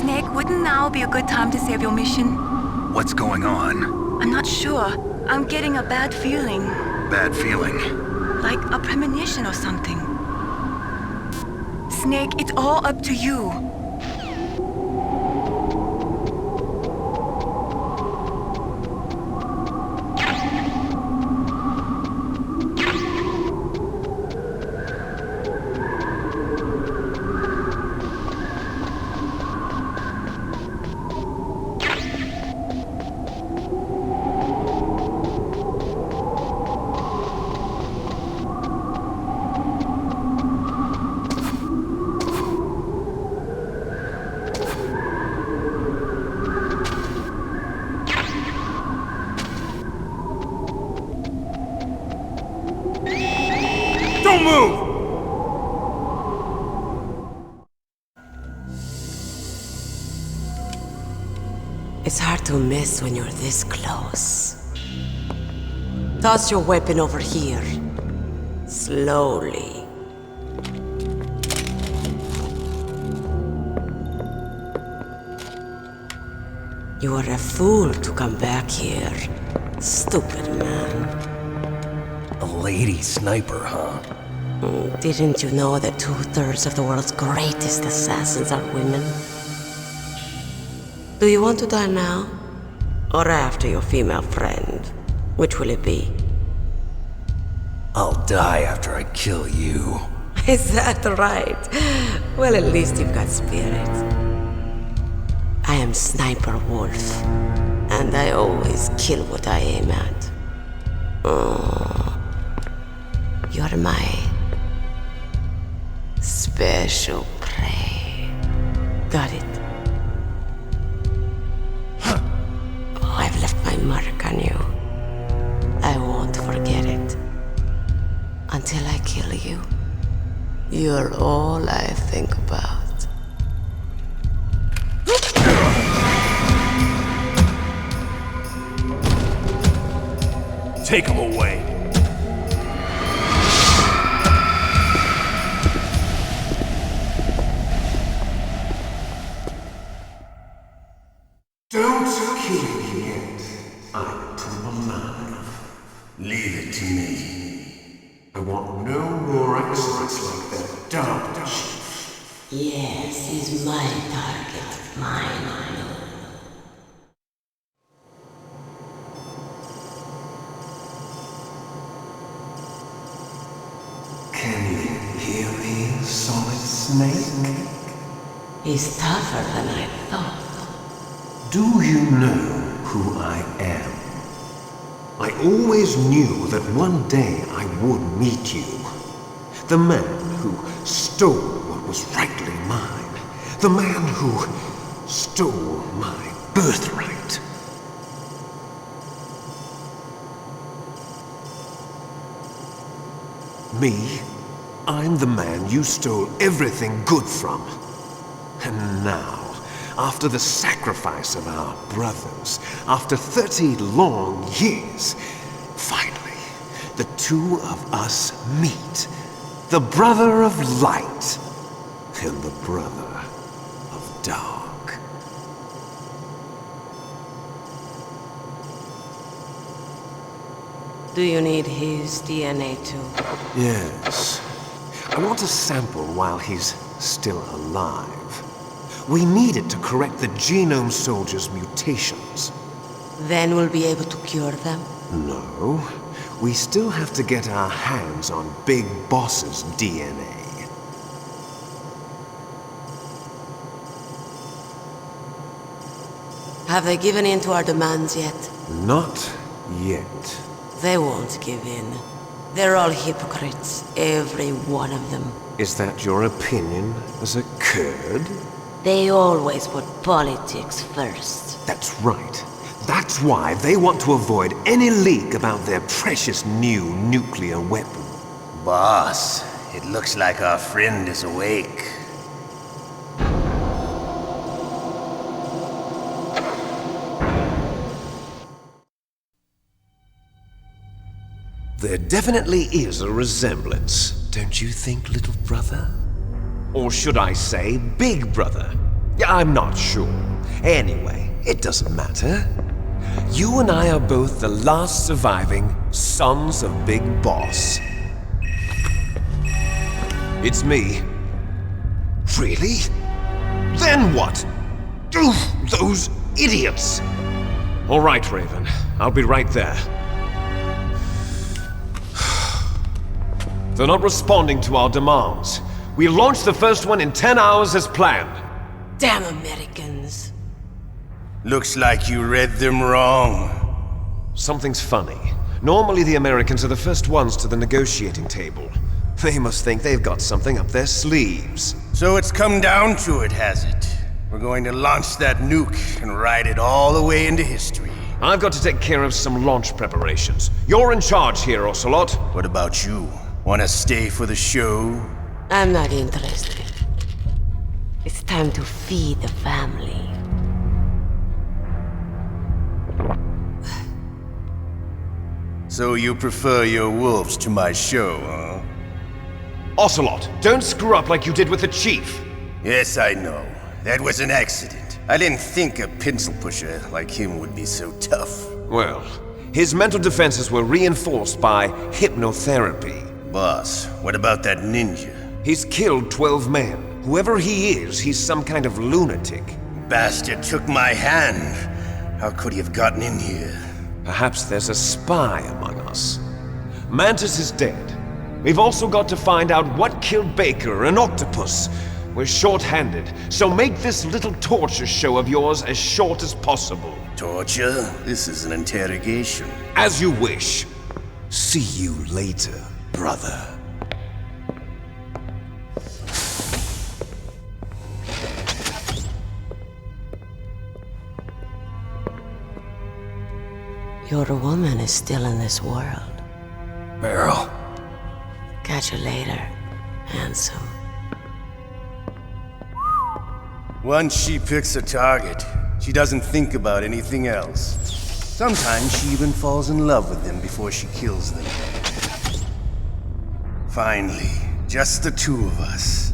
Snake, wouldn't now be a good time to save your mission? What's going on? I'm not sure. I'm getting a bad feeling. Bad feeling. Like a premonition or something. Snake, it's all up to you. Don't move! It's hard to miss when you're this close. Toss your weapon over here. Slowly. You are a fool to come back here. Stupid man. A lady sniper, huh? Didn't you know that 2/3 of the world's greatest assassins are women? Do you want to die now? Or after your female friend? Which will it be? I'll die after I kill you. Is that right? Well, at least you've got spirit. I am Sniper Wolf, and I always kill what I aim at. Oh, you're my special prey. Got it. I've left my mark on you. I won't forget it. Until I kill you. You're all I think about. Take him away. Don't kill me yet. I'm too alive. Leave it to me. I want no more accidents like that dark chief. Yes, he's my target. Mine. Can you hear me, Solid Snake? He's tougher than I thought. Do you know who I am? I always knew that one day I would meet you. The man who stole what was rightly mine. The man who stole my birthright. Me? I'm the man you stole everything good from. And now, after the sacrifice of our brothers, after 30 long years, finally, the two of us meet. The brother of light and the brother of dark. Do you need his DNA too? Yes. I want a sample while he's still alive. We need it to correct the Genome Soldier's mutations. Then we'll be able to cure them? No. We still have to get our hands on Big Boss's DNA. Have they given in to our demands yet? Not yet. They won't give in. They're all hypocrites, every one of them. Is that your opinion as a Kurd? They always put politics first. That's right. That's why they want to avoid any leak about their precious new nuclear weapon. Boss, it looks like our friend is awake. There definitely is a resemblance, don't you think, little brother? Or should I say, big brother? Yeah, I'm not sure. Anyway, it doesn't matter. You and I are both the last surviving sons of Big Boss. It's me. Really? Then what? Oof, those idiots! All right, Raven. I'll be right there. They're not responding to our demands. We launched the first one in 10 hours as planned. Damn Americans. Looks like you read them wrong. Something's funny. Normally the Americans are the first ones to the negotiating table. They must think they've got something up their sleeves. So it's come down to it, has it? We're going to launch that nuke and ride it all the way into history. I've got to take care of some launch preparations. You're in charge here, Ocelot. What about you? Want to stay for the show? I'm not interested. It's time to feed the family. So you prefer your wolves to my show, huh? Ocelot, don't screw up like you did with the Chief. Yes, I know. That was an accident. I didn't think a pencil pusher like him would be so tough. Well, his mental defenses were reinforced by hypnotherapy. Boss, what about that ninja? He's killed 12 men. Whoever he is, he's some kind of lunatic. Bastard took my hand. How could he have gotten in here? Perhaps there's a spy among us. Mantis is dead. We've also got to find out what killed Baker and Octopus. We're short-handed, so make this little torture show of yours as short as possible. Torture? This is an interrogation. As you wish. See you later, brother. Your woman is still in this world. Meryl. Catch you later, handsome. Once she picks a target, she doesn't think about anything else. Sometimes she even falls in love with them before she kills them. Finally, just the two of us.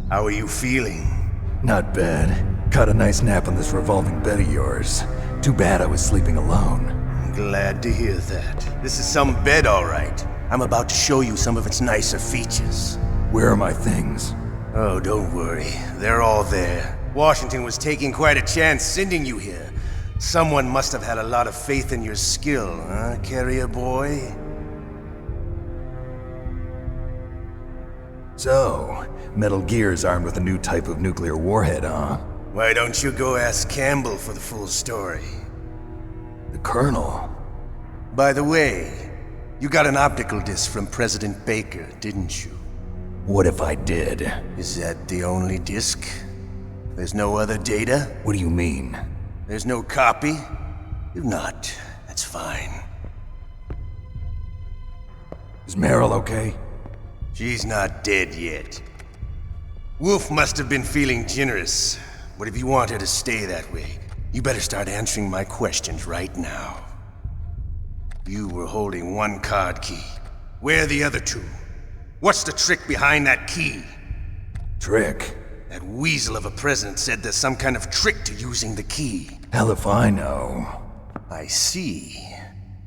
How are you feeling? Not bad. Caught a nice nap on this revolving bed of yours. Too bad I was sleeping alone. I'm glad to hear that. This is some bed, all right. I'm about to show you some of its nicer features. Where are my things? Oh, don't worry. They're all there. Washington was taking quite a chance sending you here. Someone must have had a lot of faith in your skill, huh, carrier boy? So, Metal Gear's armed with a new type of nuclear warhead, huh? Why don't you go ask Campbell for the full story? The Colonel? By the way, you got an optical disc from President Baker, didn't you? What if I did? Is that the only disc? There's no other data? What do you mean? There's no copy? If not, that's fine. Is Meryl okay? She's not dead yet. Wolf must have been feeling generous, but if you want her to stay that way, you better start answering my questions right now. You were holding one card key. Where are the other two? What's the trick behind that key? Trick? That weasel of a president said there's some kind of trick to using the key. Hell if I know. I see.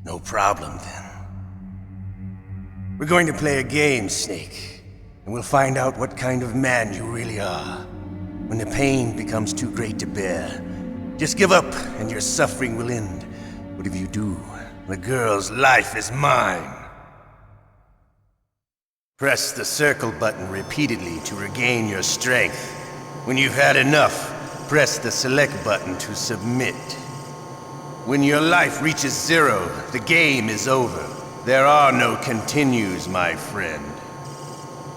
No problem then. We're going to play a game, Snake. And we'll find out what kind of man you really are. When the pain becomes too great to bear, just give up and your suffering will end. But if you do, the girl's life is mine. Press the circle button repeatedly to regain your strength. When you've had enough, press the select button to submit. When your life reaches 0, the game is over. There are no continues, my friend.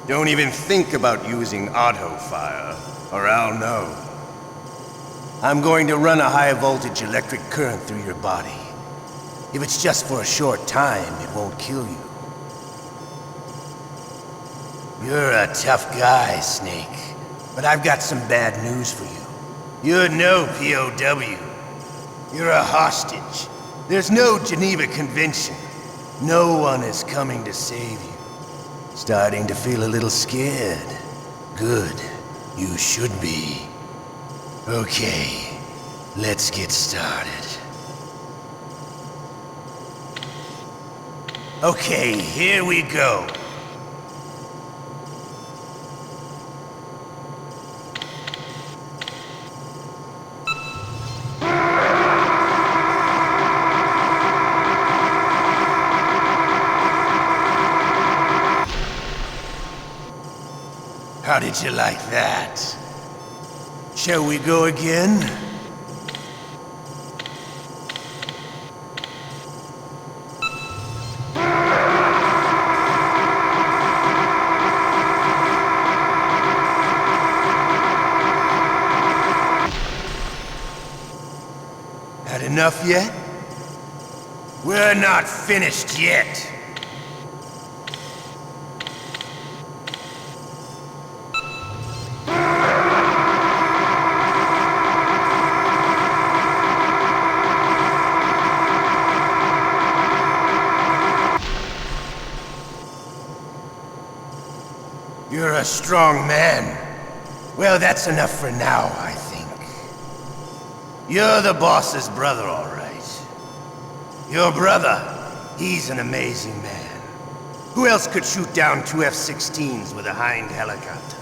Don't even think about using auto fire, or I'll know. I'm going to run a high voltage electric current through your body. If it's just for a short time, it won't kill you. You're a tough guy, Snake. But I've got some bad news for you. You're no POW. You're a hostage. There's no Geneva Convention. No one is coming to save you. Starting to feel a little scared. Good. You should be. Okay, let's get started. Okay, here we go. How did you like that? Shall we go again? Had enough yet? We're not finished yet. You're a strong man. Well, that's enough for now, I think. You're the boss's brother, all right. Your brother, he's an amazing man. Who else could shoot down two F-16s with a Hind helicopter?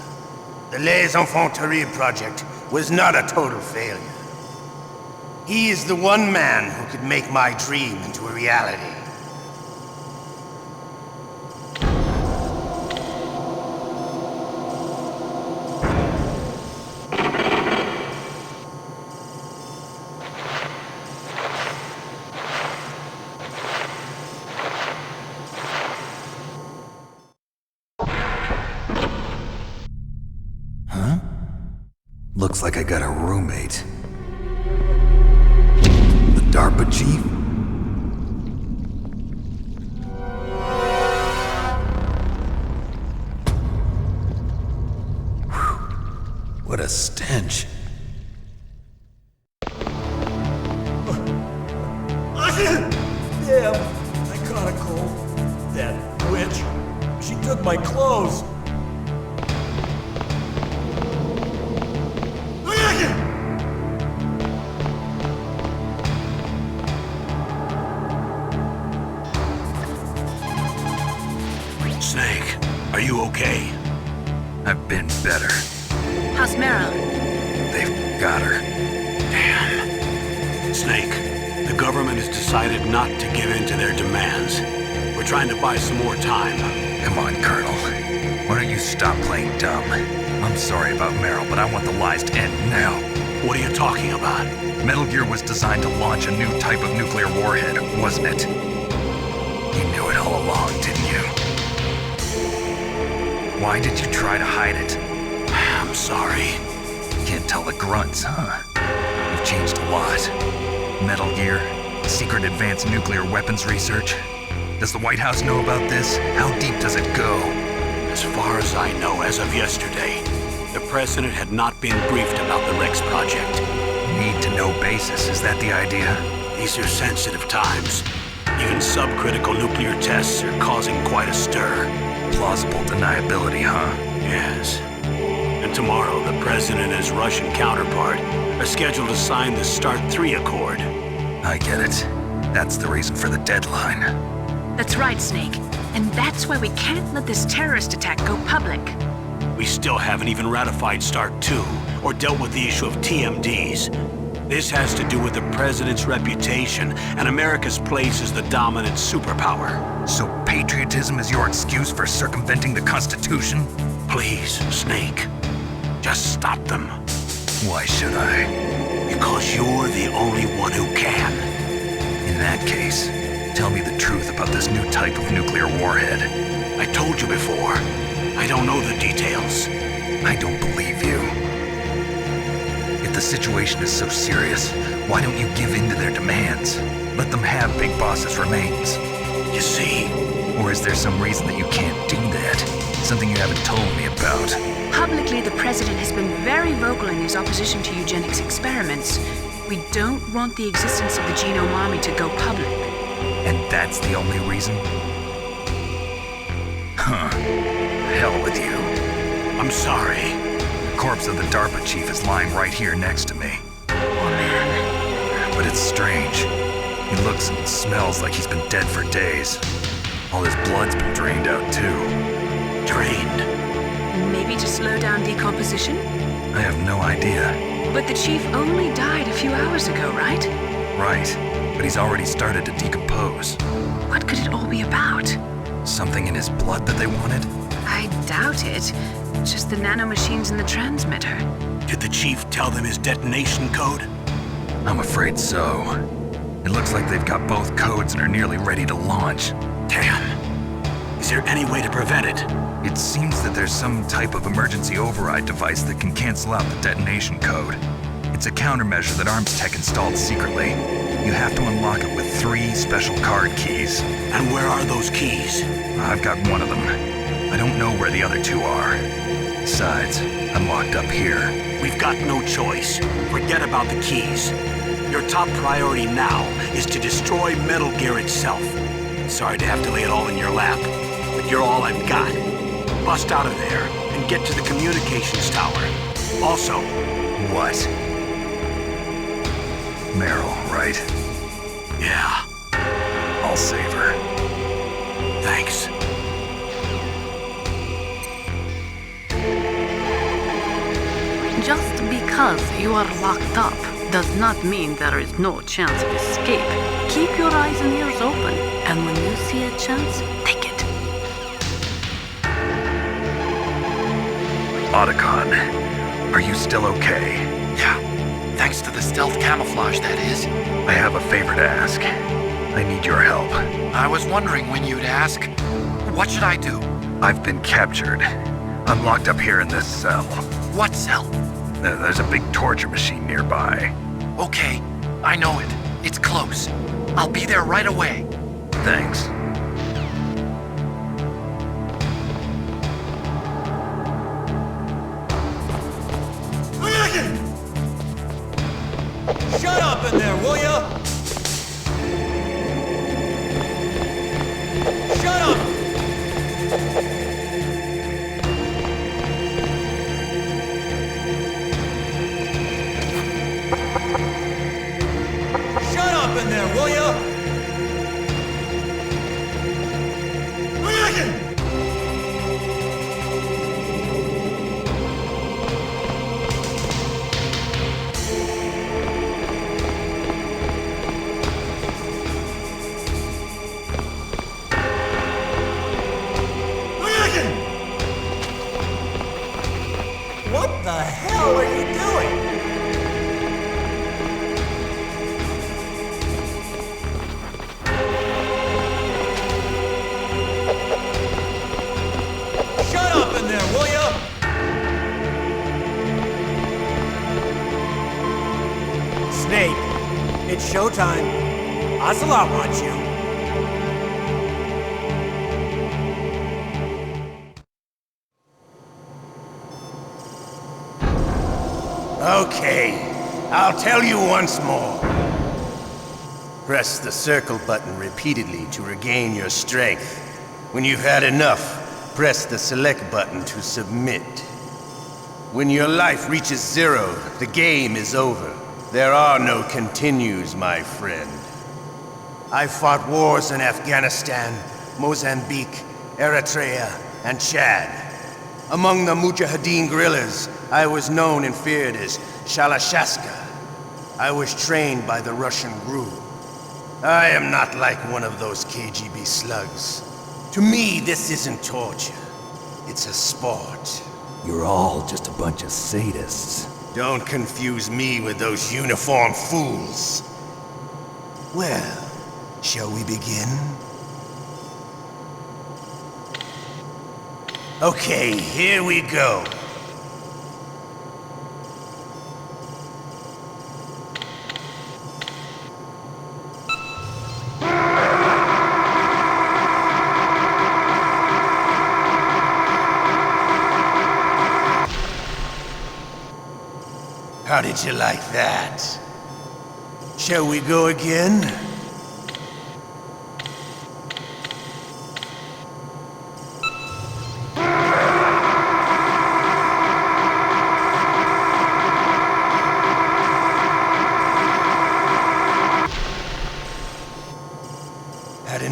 The Les Infanteries project was not a total failure. He is the one man who could make my dream into a reality. Looks like I got a roommate. The DARPA chief? Whew. What a stench. Damn, I caught a cold. That witch. She took my clothes. Snake, are you okay? I've been better. How's Meryl? They've got her. Damn. Snake, the government has decided not to give in to their demands. We're trying to buy some more time. Come on, Colonel. Why don't you stop playing dumb? I'm sorry about Meryl, but I want the lies to end now. What are you talking about? Metal Gear was designed to launch a new type of nuclear warhead, wasn't it? You knew it all along, didn't you? Why did you try to hide it? I'm sorry. Can't tell the grunts, huh? You've changed a lot. Metal Gear, secret advanced nuclear weapons research. Does the White House know about this? How deep does it go? As far as I know, as of yesterday, the president had not been briefed about the Rex project. Need-to-know basis, is that the idea? These are sensitive times. Even subcritical nuclear tests are causing quite a stir. Plausible deniability, huh? Yes. And tomorrow, the president and his Russian counterpart are scheduled to sign the START 3 Accord. I get it. That's the reason for the deadline. That's right, Snake. And that's why we can't let this terrorist attack go public. We still haven't even ratified START 2 or dealt with the issue of TMDs. This has to do with the president's reputation and America's place as the dominant superpower. So patriotism is your excuse for circumventing the Constitution? Please, Snake, just stop them. Why should I? Because you're the only one who can. In that case, tell me the truth about this new type of nuclear warhead. I told you before. I don't know the details. I don't believe you. If the situation is so serious, why don't you give in to their demands? Let them have Big Boss's remains. You see? Or is there some reason that you can't do that? Something you haven't told me about? Publicly, the president has been very vocal in his opposition to eugenics experiments. We don't want the existence of the Genome Army to go public. And that's the only reason? Huh. Hell with you. I'm sorry. The corpse of the DARPA chief is lying right here next to me. Oh man. But it's strange. He looks and smells like he's been dead for days. All his blood's been drained out too. Drained. Maybe to slow down decomposition? I have no idea. But the chief only died a few hours ago, right? Right, but he's already started to decompose. What could it all be about? Something in his blood that they wanted? I doubt it. Just the nanomachines in the transmitter. Did the chief tell them his detonation code? I'm afraid so. It looks like they've got both codes and are nearly ready to launch. Damn. Is there any way to prevent it? It seems that there's some type of emergency override device that can cancel out the detonation code. It's a countermeasure that Arms Tech installed secretly. You have to unlock it with 3 special card keys. And where are those keys? I've got one of them. I don't know where the other 2 are. Besides, I'm locked up here. We've got no choice. Forget about the keys. Your top priority now is to destroy Metal Gear itself. Sorry to have to lay it all in your lap, but you're all I've got. Bust out of there and get to the communications tower. Also, What? Meryl, right? yeah, I'll save her. thanks. Just because you are locked up does not mean there is no chance of escape. Keep your eyes and ears open, and when you see a chance, take it. Otacon, are you still okay? Yeah, thanks to the stealth camouflage, that is. I have a favor to ask. I need your help. I was wondering when you'd ask. What should I do? I've been captured. I'm locked up here in this cell. What cell? There's a big torture machine nearby. Okay, I know it. It's close. I'll be there right away. Thanks. Shut up in there, will ya? Shut up! Shut up in there, will ya? What the hell are you doing? Shut up in there, will ya? Snake, it's showtime. Ocelot wants you. Okay, I'll tell you once more. Press the circle button repeatedly to regain your strength. When you've had enough, press the select button to submit. When your life reaches 0, the game is over. There are no continues, my friend. I fought wars in Afghanistan, Mozambique, Eritrea, and Chad. Among the Mujahideen guerrillas, I was known and feared as Shalashaska. I was trained by the Russian GRU. I am not like one of those KGB slugs. To me, this isn't torture. It's a sport. You're all just a bunch of sadists. Don't confuse me with those uniformed fools. Well, shall we begin? Okay, here we go. How did you like that? Shall we go again?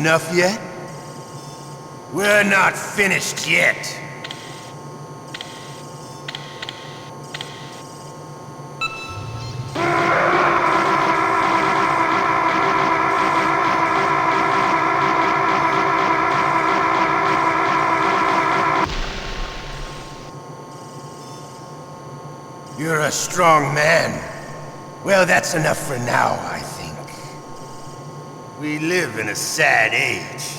enough yet? We're not finished yet. You're a strong man. Well, that's enough for now, I think. We live in a sad age.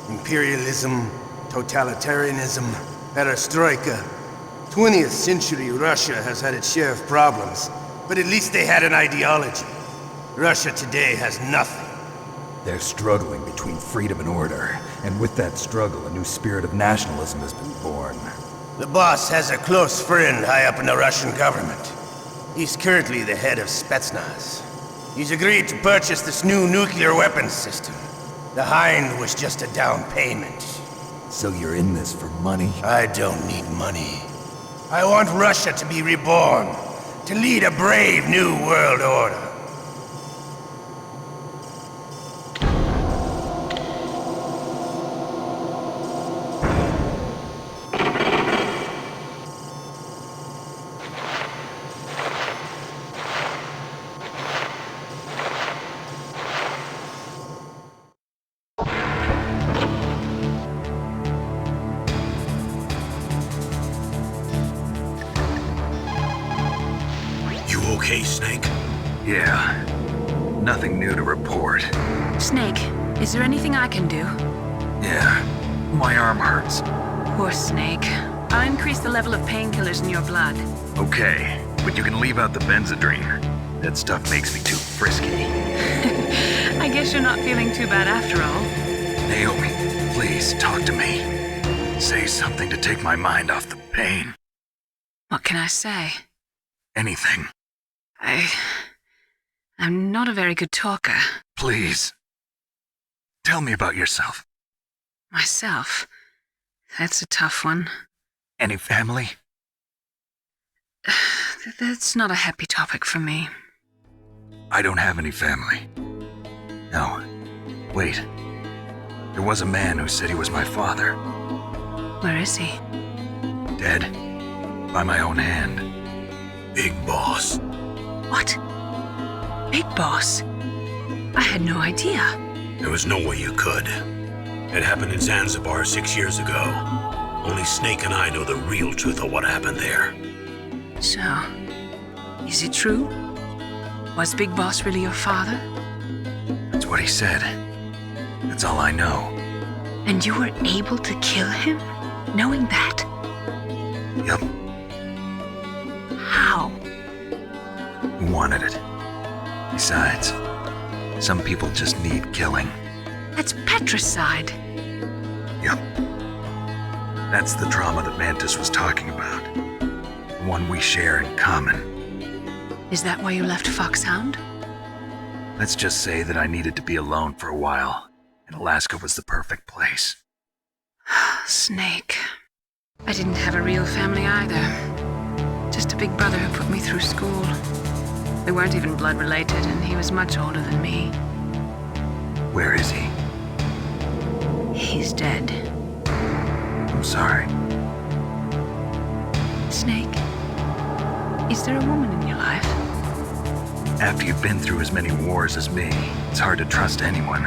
Imperialism, totalitarianism, perestroika. 20th century Russia has had its share of problems, but at least they had an ideology. Russia today has nothing. They're struggling between freedom and order, and with that struggle, a new spirit of nationalism has been born. The boss has a close friend high up in the Russian government. He's currently the head of Spetsnaz. He's agreed to purchase this new nuclear weapons system. The Hind was just a down payment. So you're in this for money? I don't need money. I want Russia to be reborn, to lead a brave new world order. Okay, Snake? Yeah. Nothing new to report. Snake, is there anything I can do? Yeah. My arm hurts. Poor Snake. I'll increase the level of painkillers in your blood. Okay, but you can leave out the Benzedrine. That stuff makes me too frisky. I guess you're not feeling too bad after all. Naomi, please talk to me. Say something to take my mind off the pain. What can I say? Anything. I'm not a very good talker. Please. Tell me about yourself. Myself? That's a tough one. Any family? That's not a happy topic for me. I don't have any family. No. Wait. There was a man who said he was my father. Where is he? Dead. By my own hand. Big Boss. What? Big Boss? I had no idea. There was no way you could. It happened in Zanzibar 6 years ago. Only Snake and I know the real truth of what happened there. So, is it true? Was Big Boss really your father? That's what he said. That's all I know. And you were able to kill him, knowing that? Yup. How? He wanted it. Besides, some people just need killing. That's patricide. Yup. That's the trauma that Mantis was talking about. The one we share in common. Is that why you left Foxhound? Let's just say that I needed to be alone for a while, and Alaska was the perfect place. Snake. I didn't have a real family either. Just a big brother who put me through school. We weren't even blood related, and he was much older than me. Where is he? He's dead. I'm sorry. Snake, is there a woman in your life? After you've been through as many wars as me, it's hard to trust anyone.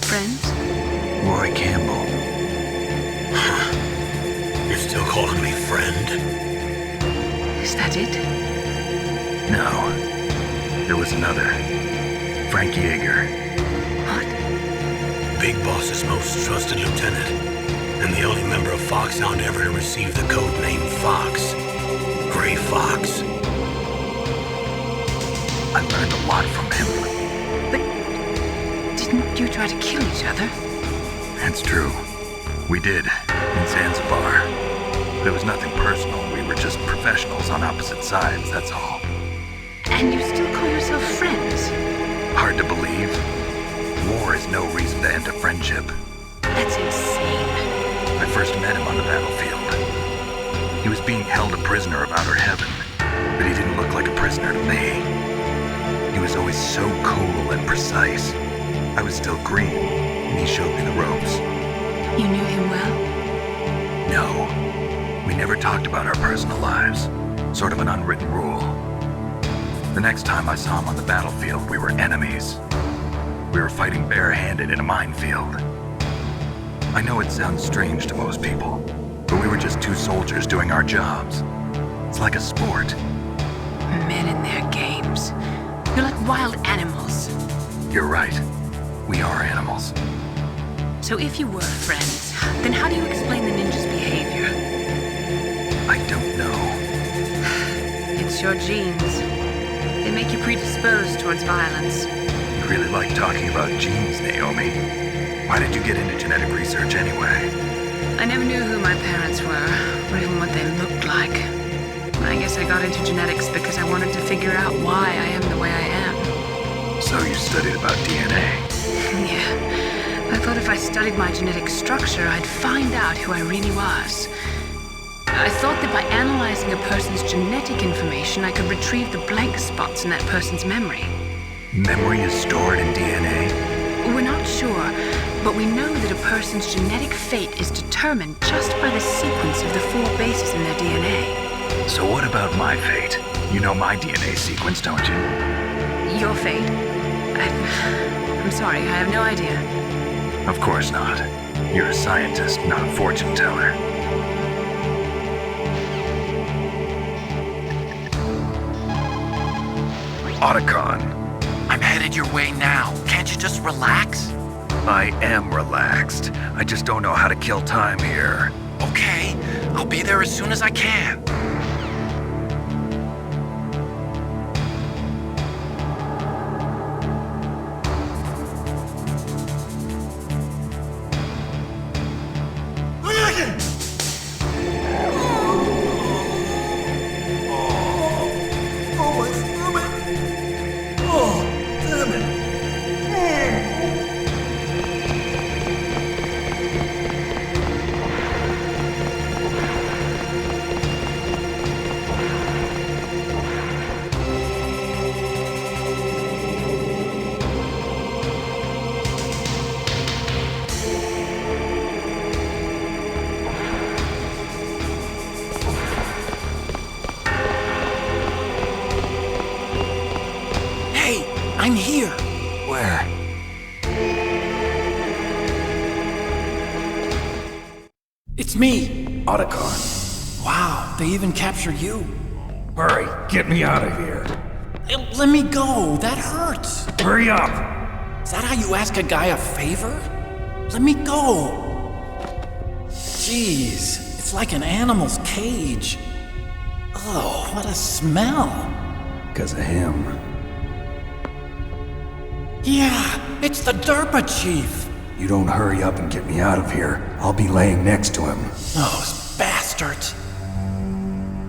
Friends? Roy Campbell. You're still calling me friend? Is that it? No. There was another. Frank Yeager. What? Big Boss's most trusted lieutenant, and the only member of Foxhound ever to receive the code name Fox. Gray Fox. I learned a lot from him. But didn't you try to kill each other? That's true. We did, in Zanzibar. But it was nothing personal. We were just professionals on opposite sides, that's all. And you still call yourself friends? Hard to believe. War is no reason to end a friendship. That's insane. I first met him on the battlefield. He was being held a prisoner of outer heaven, but he didn't look like a prisoner to me. He was always so cool and precise. I was still green, and he showed me the ropes. You knew him well? No, we never talked about our personal lives. Sort of an unwritten rule. The next time I saw him on the battlefield, we were enemies. We were fighting barehanded in a minefield. I know it sounds strange to most people, but we were just two soldiers doing our jobs. It's like a sport. Men and their games. You're like wild animals. You're right. We are animals. So if you were friends, then how do you explain the ninja's behavior? I don't know. It's your genes. They make you predisposed towards violence. You really like talking about genes, Naomi. Why did you get into genetic research anyway? I never knew who my parents were, or even what they looked like. I guess I got into genetics because I wanted to figure out why I am the way I am. So you studied about DNA? Yeah. I thought if I studied my genetic structure, I'd find out who I really was. I thought that by analyzing a person's genetic information, I could retrieve the blank spots in that person's memory. Memory is stored in DNA? We're not sure, but we know that a person's genetic fate is determined just by the sequence of the 4 bases in their DNA. So what about my fate? You know my DNA sequence, don't you? Your fate? I'm sorry, I have no idea. Of course not. You're a scientist, not a fortune teller. Otacon. I'm headed your way now. Can't you just relax? I am relaxed. I just don't know how to kill time here. Okay, I'll be there as soon as I can. I'm here. Where? It's me. Otacon. Wow, they even captured you. Hurry, get me out of here. Let me go. That hurts. Hurry up! Is that how you ask a guy a favor? Let me go. Jeez, it's like an animal's cage. Oh, what a smell. Because of him. Yeah, it's the DARPA chief. You don't hurry up and get me out of here, I'll be laying next to him. Those bastards.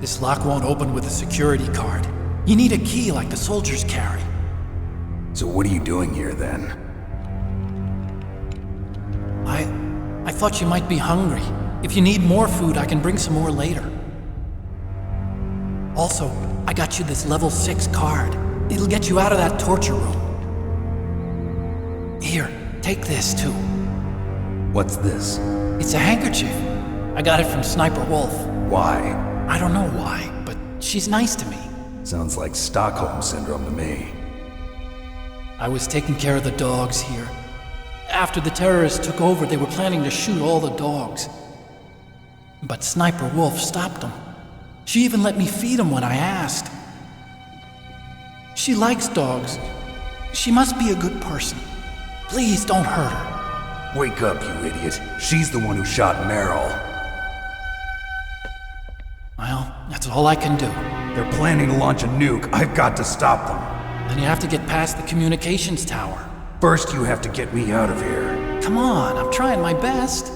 This lock won't open with a security card. You need a key like the soldiers carry. So what are you doing here then? I thought you might be hungry. If you need more food, I can bring some more later. Also, I got you this level 6 card. It'll get you out of that torture room. Here, take this too. What's this? It's a handkerchief. I got it from Sniper Wolf. Why? I don't know why, but she's nice to me. Sounds like Stockholm Syndrome to me. I was taking care of the dogs here. After the terrorists took over, they were planning to shoot all the dogs. But Sniper Wolf stopped them. She even let me feed them when I asked. She likes dogs. She must be a good person. Please don't hurt her. Wake up, you idiot. She's the one who shot Meryl. Well, that's all I can do. They're planning to launch a nuke. I've got to stop them. Then you have to get past the communications tower. First, you have to get me out of here. Come on, I'm trying my best.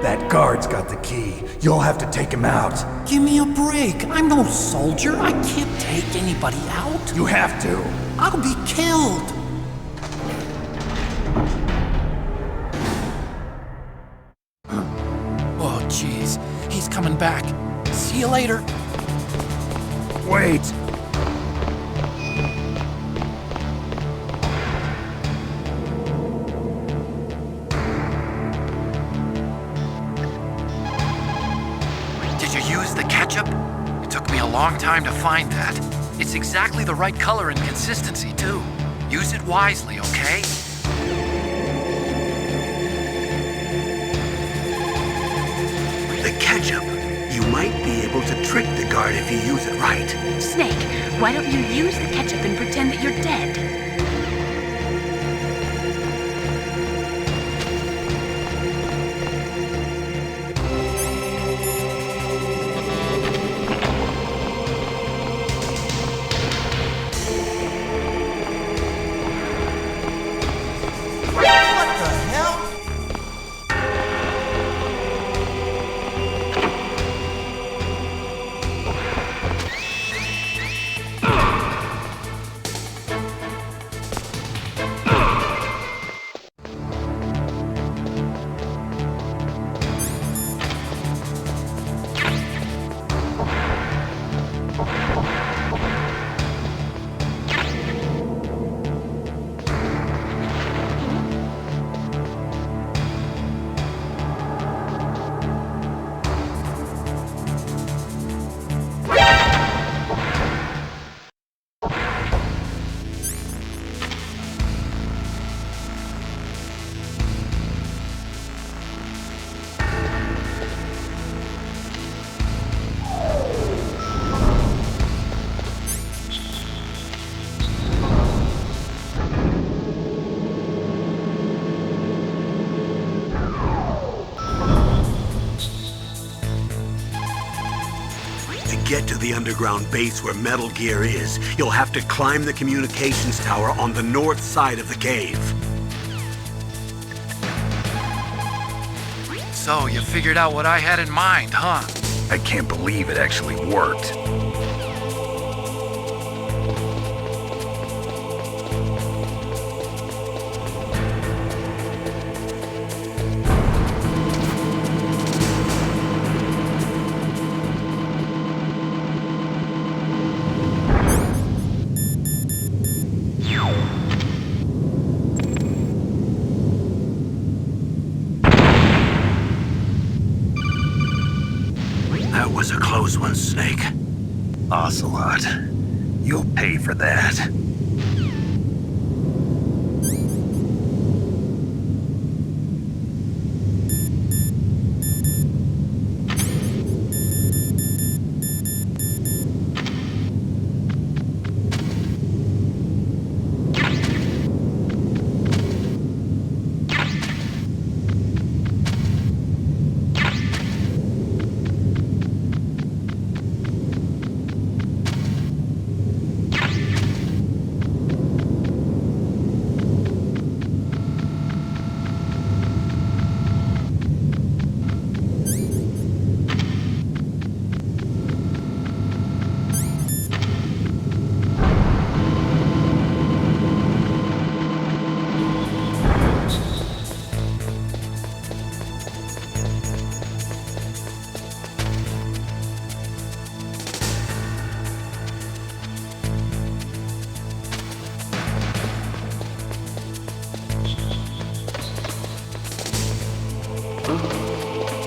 That guard's got the key. You'll have to take him out. Give me a break. I'm no soldier. I can't take anybody out. You have to. I'll be killed. Oh, jeez. He's coming back. See you later. Wait. long time to find that. It's exactly the right color and consistency, too. Use it wisely, okay? The ketchup. You might be able to trick the guard if you use it right. Snake, why don't you use the ketchup and pretend that you're dead? To get to the underground base where Metal Gear is, you'll have to climb the communications tower on the north side of the cave. So, you figured out what I had in mind, huh? I can't believe it actually worked. That was a close one, Snake. Ocelot, you'll pay for that.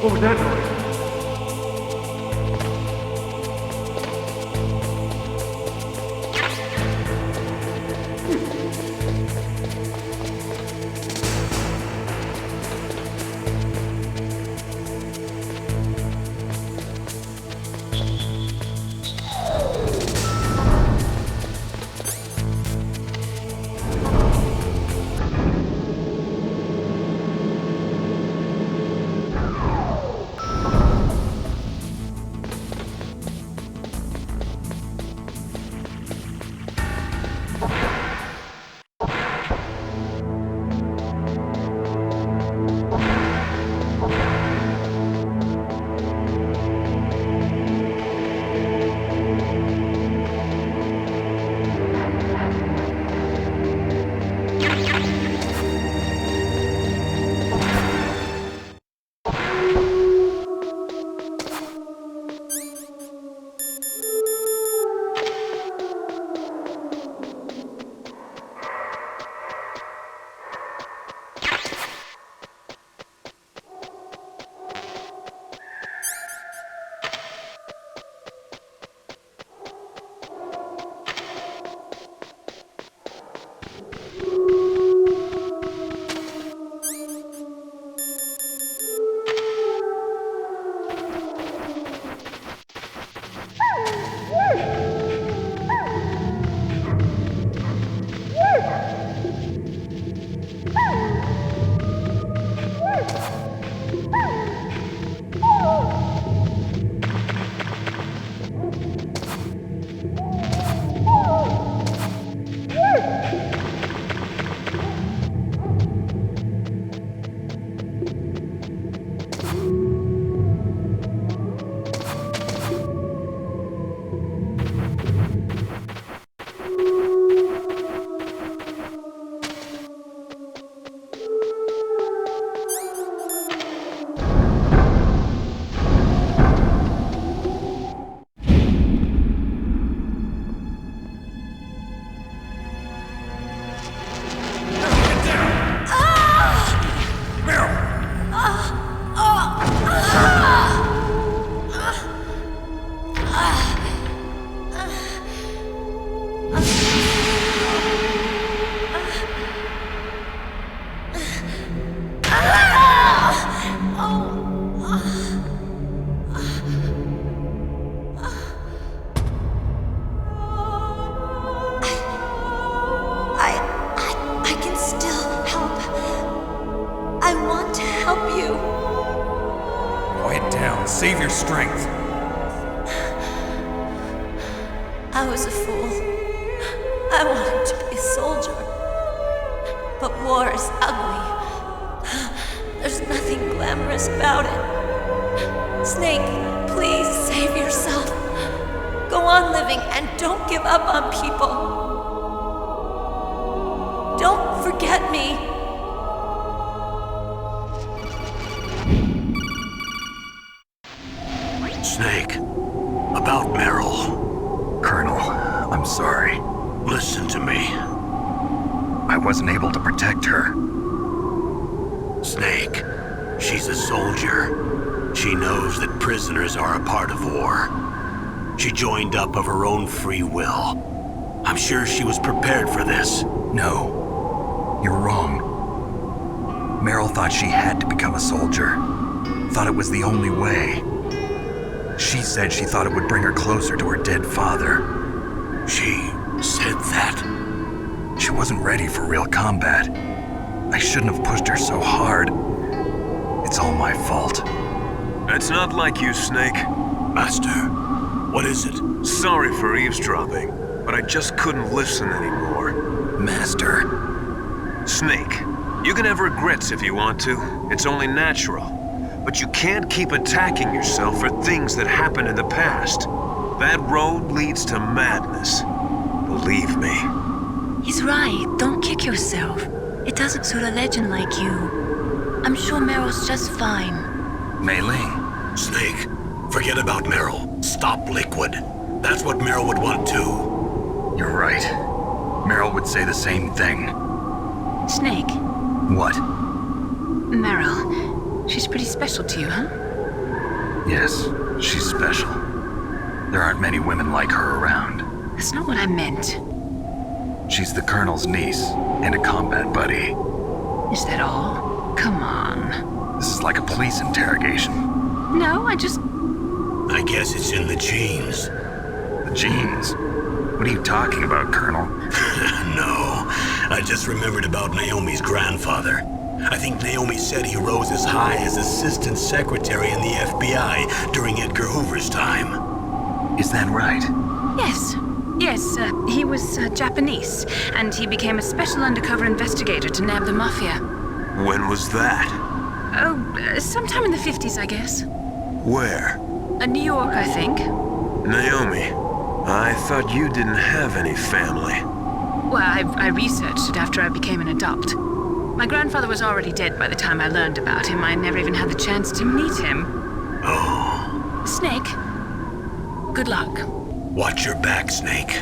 What was that noise? save your strength. I was a fool. I wanted to be a soldier. But war is ugly. There's nothing glamorous about it. Snake, please save yourself. Go on living and don't give up on people. Don't forget me. Snake, about Meryl. Colonel, I'm sorry. Listen to me. I wasn't able to protect her. Snake, she's a soldier. She knows that prisoners are a part of war. She joined up of her own free will. I'm sure she was prepared for this. No, you're wrong. Meryl thought she had to become a soldier. Thought it was the only way. She said she thought it would bring her closer to her dead father. She said that? She wasn't ready for real combat. I shouldn't have pushed her so hard. It's all my fault. That's not like you, Snake. Master, what is it? Sorry for eavesdropping, but I just couldn't listen anymore. Master. Snake, you can have regrets if you want to. It's only natural. But you can't keep attacking yourself for things that happened in the past. That road leads to madness. Believe me. He's right. Don't kick yourself. It doesn't suit a legend like you. I'm sure Meryl's just fine. Mei Ling. Snake, forget about Meryl. Stop Liquid. That's what Meryl would want too. You're right. Meryl would say the same thing. Snake, What? Meryl. She's pretty special to you, huh? Yes, she's special. There aren't many women like her around. That's not what I meant. She's the Colonel's niece and a combat buddy. Is that all? Come on. This is like a police interrogation. No, I guess it's in the genes. The genes? What are you talking about, Colonel? No, I just remembered about Naomi's grandfather. I think Naomi said he rose as high as assistant secretary in the FBI during Edgar Hoover's time. Is that right? Yes. Yes, he was Japanese, and he became a special undercover investigator to nab the mafia. When was that? Oh, sometime in the 50s, I guess. Where? New York, I think. Naomi, I thought you didn't have any family. Well, I researched it after I became an adopt. My grandfather was already dead by the time I learned about him. I never even had the chance to meet him. Oh. Snake, good luck. Watch your back, Snake.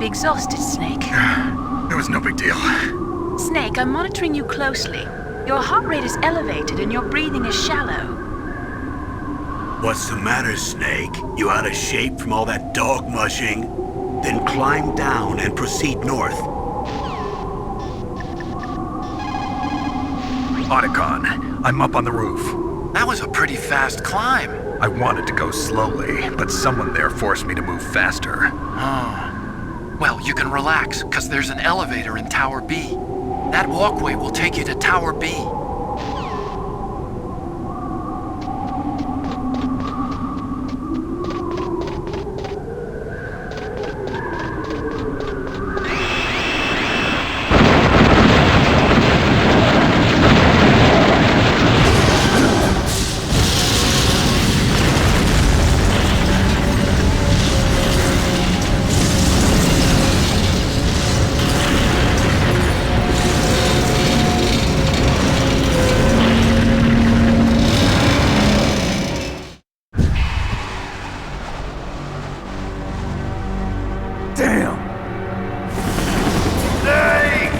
be exhausted, Snake. It was no big deal. Snake, I'm monitoring you closely. Your heart rate is elevated and your breathing is shallow. What's the matter, Snake? You out of shape from all that dog mushing? Then climb down and proceed north. Otacon, I'm up on the roof. That was a pretty fast climb. I wanted to go slowly, but someone there forced me to move faster. Oh. Well, you can relax, because there's an elevator in Tower B. That walkway will take you to Tower B. Damn! Snake!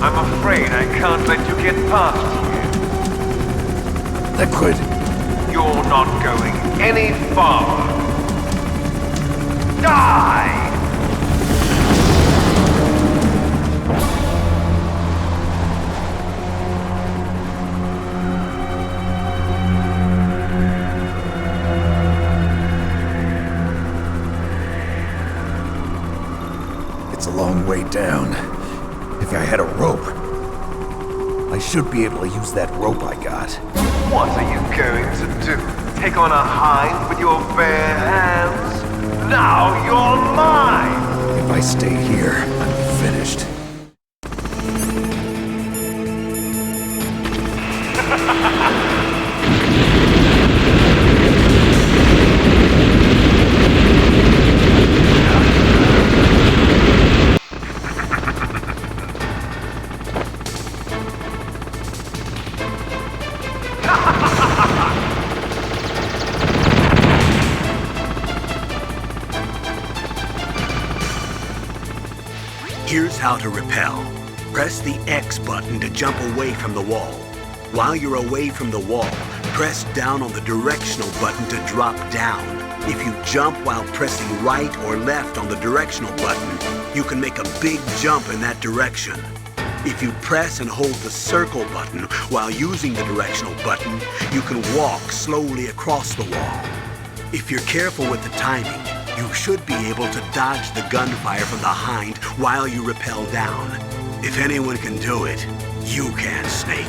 I'm afraid I can't let you get past here. Liquid! You're not going any farther. Die! It's a long way down. If I had a rope, I should be able to use that rope I got. What are you going to do? Take on a hind with your bare hands? Now you're mine! If I stay here, I'm finished. Here's how to repel. Press the X button to jump away from the wall. While you're away from the wall, press down on the directional button to drop down. If you jump while pressing right or left on the directional button, you can make a big jump in that direction. If you press and hold the circle button while using the directional button, you can walk slowly across the wall. If you're careful with the timing, you should be able to dodge the gunfire from the hind while you rappel down. If anyone can do it, you can, Snake.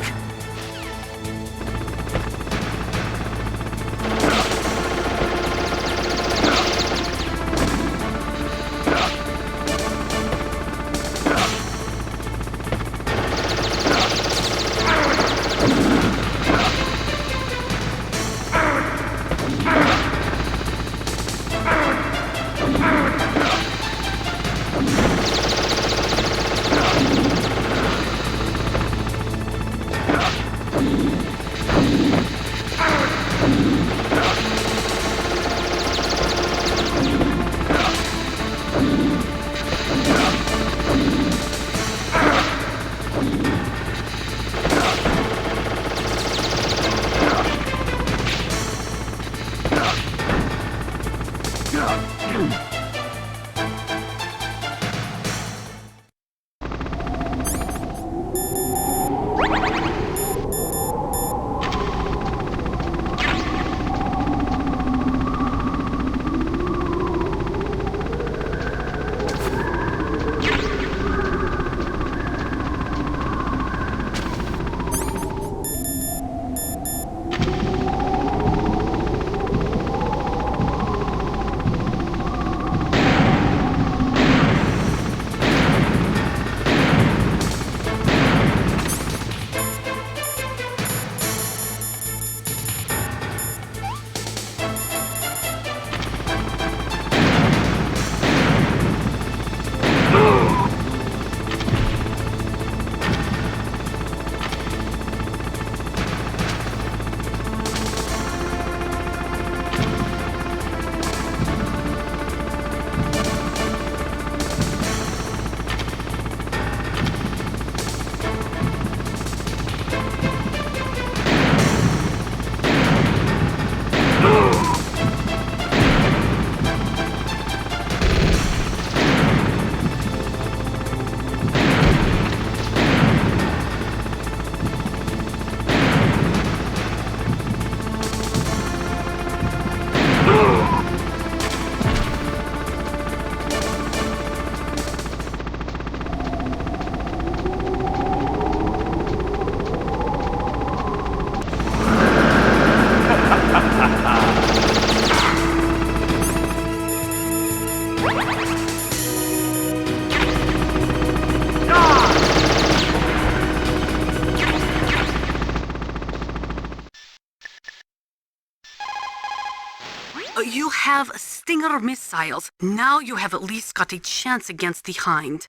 You have Stinger missiles. Now you have at least got a chance against the Hind.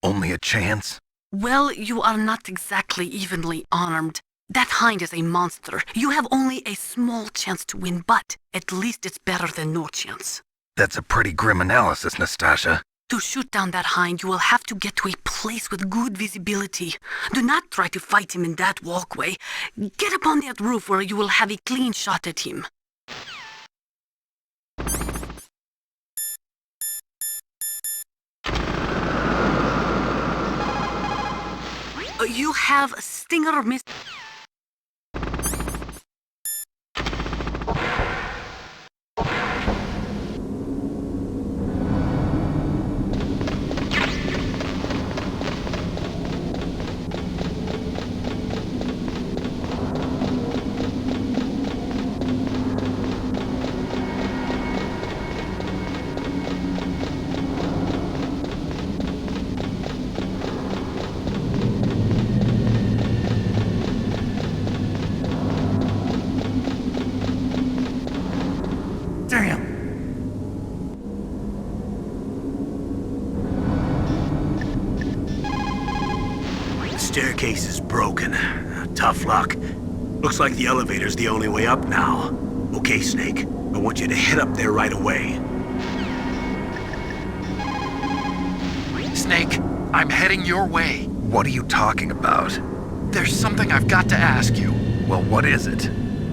Only a chance? Well, you are not exactly evenly armed. That Hind is a monster. You have only a small chance to win, but at least it's better than no chance. That's a pretty grim analysis, Nastasha. To shoot down that Hind, you will have to get to a place with good visibility. Do not try to fight him in that walkway. Get up on that roof where you will have a clean shot at him. You have Stinger miss... Staircase is broken. Tough luck. Looks like the elevator's the only way up now. Okay, Snake. I want you to head up there right away. Snake, I'm heading your way. What are you talking about? There's something I've got to ask you. Well, what is it?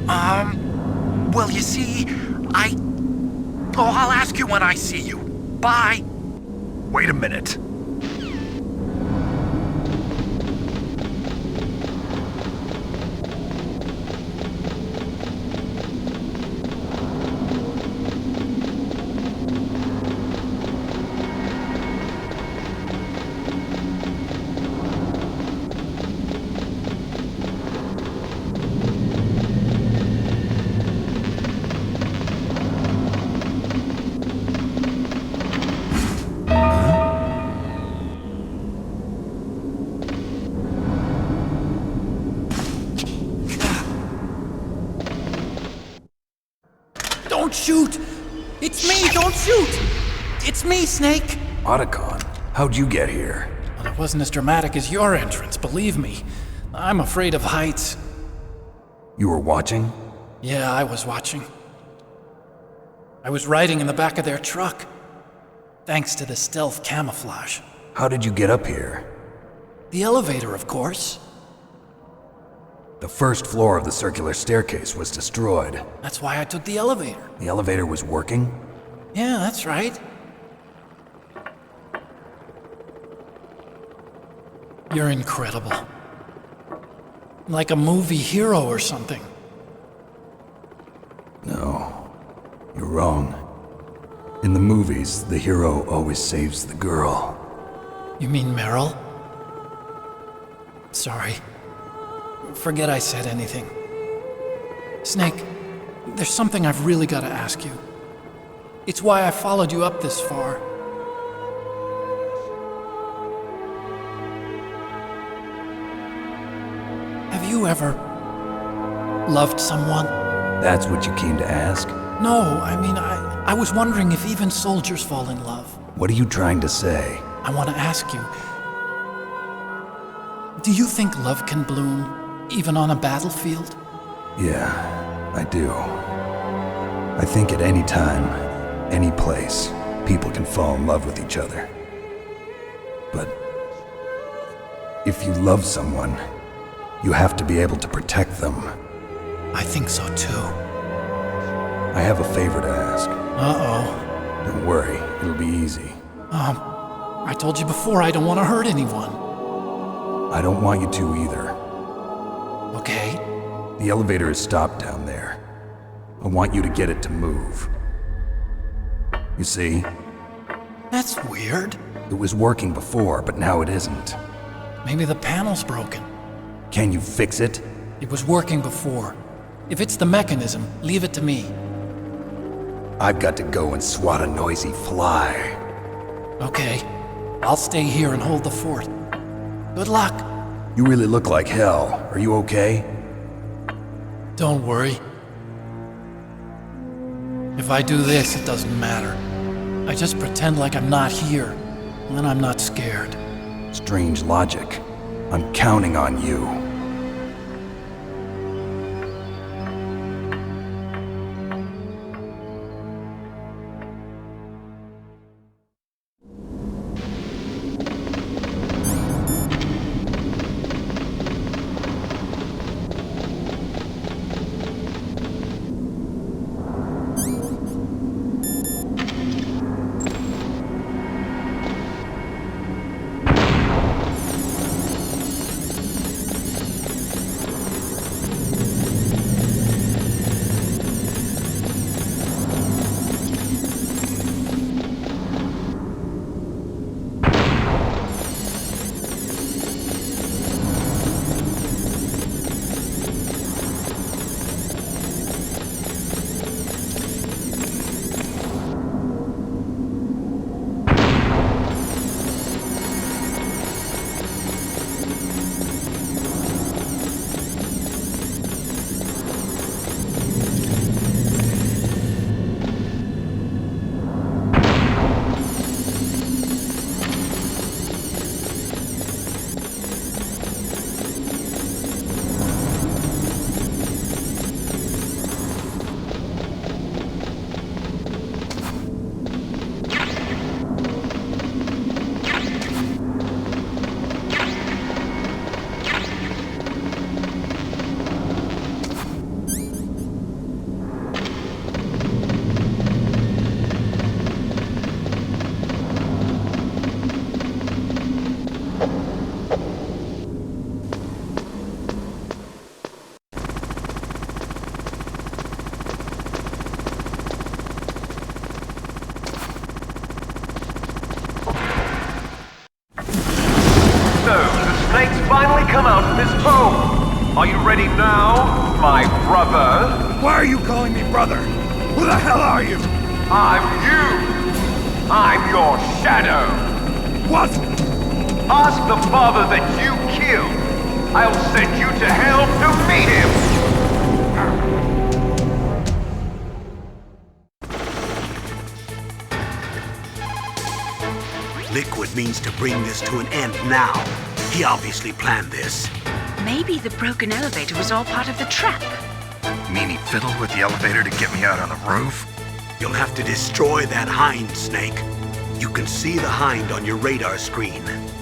Well, you see, I'll ask you when I see you. Bye. Wait a minute. Don't shoot! It's me, don't shoot! It's me, Snake! Otacon, how'd you get here? Well, it wasn't as dramatic as your entrance, believe me. I'm afraid of heights. You were watching? Yeah, I was watching. I was riding in the back of their truck. Thanks to the stealth camouflage. How did you get up here? The elevator, of course. The first floor of the circular staircase was destroyed. That's why I took the elevator. The elevator was working? Yeah, that's right. You're incredible. Like a movie hero or something. No, you're wrong. In the movies, the hero always saves the girl. You mean Meryl? Sorry. Forget I said anything. Snake, there's something I've really got to ask you. It's why I followed you up this far. Have you ever loved someone? That's what you came to ask? No, I mean, I was wondering if even soldiers fall in love. What are you trying to say? I want to ask you, do you think love can bloom even on a battlefield? Yeah, I do. I think at any time, any place, people can fall in love with each other. But if you love someone, you have to be able to protect them. I think so too. I have a favor to ask. Uh-oh. Don't worry, it'll be easy. I told you before I don't want to hurt anyone. I don't want you to either. Okay. The elevator is stopped down there. I want you to get it to move. You see? That's weird. It was working before, but now it isn't. Maybe the panel's broken. Can you fix it? It was working before. If it's the mechanism, leave it to me. I've got to go and swat a noisy fly. Okay. I'll stay here and hold the fort. Good luck. You really look like hell. Are you okay? Don't worry. If I do this, it doesn't matter. I just pretend like I'm not here, and then I'm not scared. Strange logic. I'm counting on you. Come out of this home! Are you ready now, my brother? Why are you calling me brother? Who the hell are you? I'm you! I'm your shadow! What? Ask the father that you killed! I'll send you to hell to meet him! Liquid means to bring this to an end now. He obviously planned this. Maybe the broken elevator was all part of the trap. Mean he fiddled with the elevator to get me out on the roof? You'll have to destroy that hind, Snake. You can see the hind on your radar screen.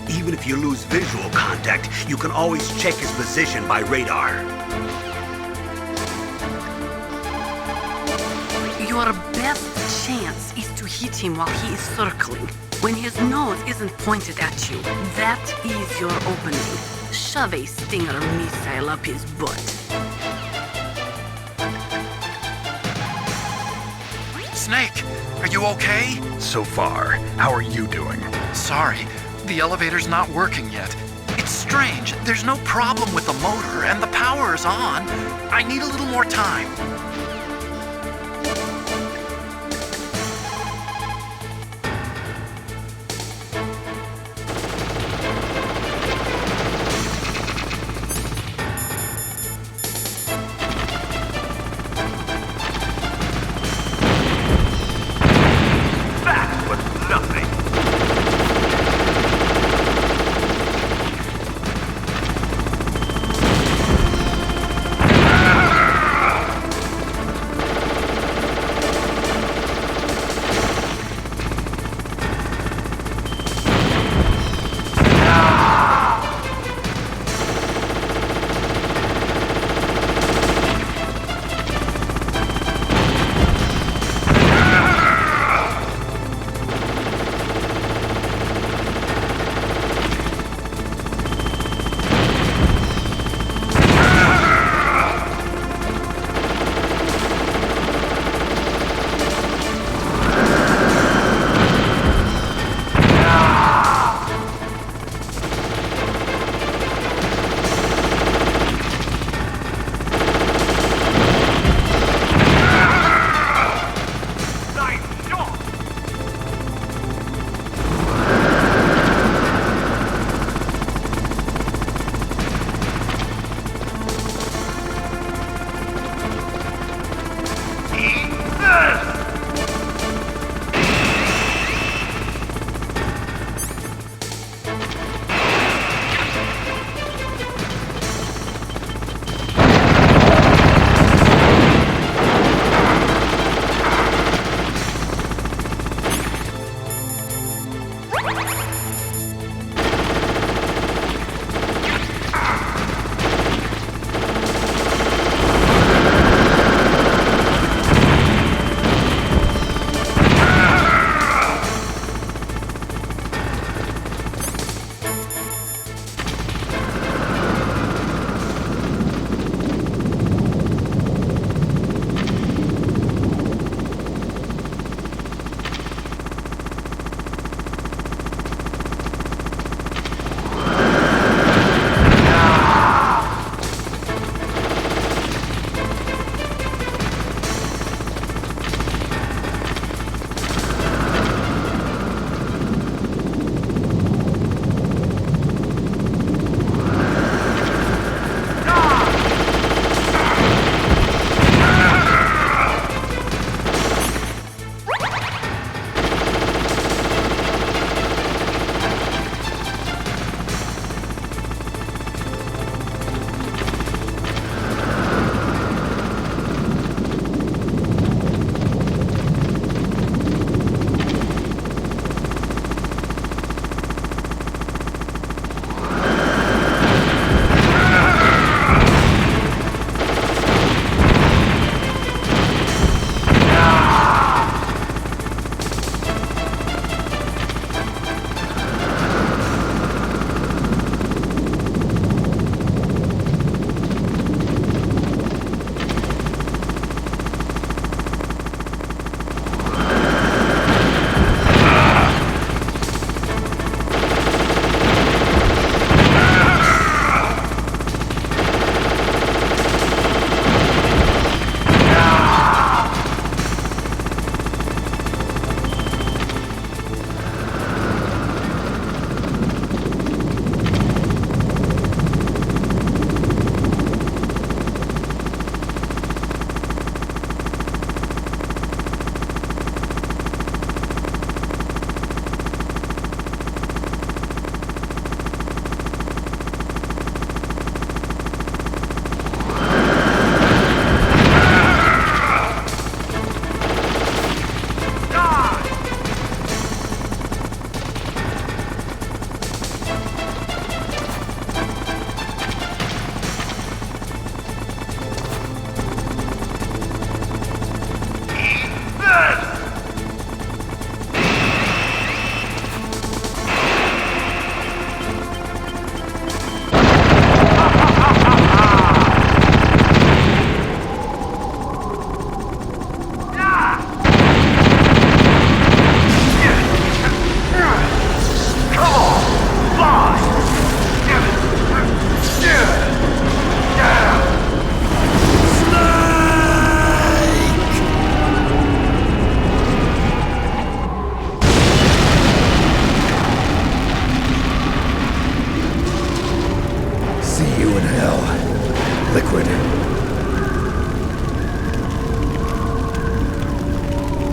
Even if you lose visual contact, you can always check his position by radar. Your best chance is to hit him while he is circling. When his nose isn't pointed at you, that is your opening. Shove a Stinger missile up his butt. Snake, are you okay? So far. How are you doing? Sorry, the elevator's not working yet. It's strange. There's no problem with the motor, and the power is on. I need a little more time.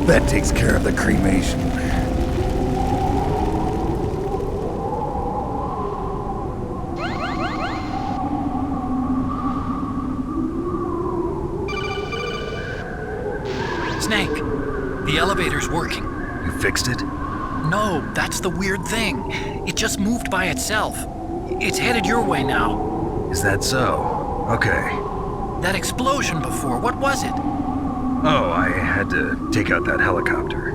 That takes care of the cremation. Snake, the elevator's working. You fixed it? No, that's the weird thing. It just moved by itself. It's headed your way now. Is that so? Okay. That explosion before, what was it? Oh, I had to take out that helicopter.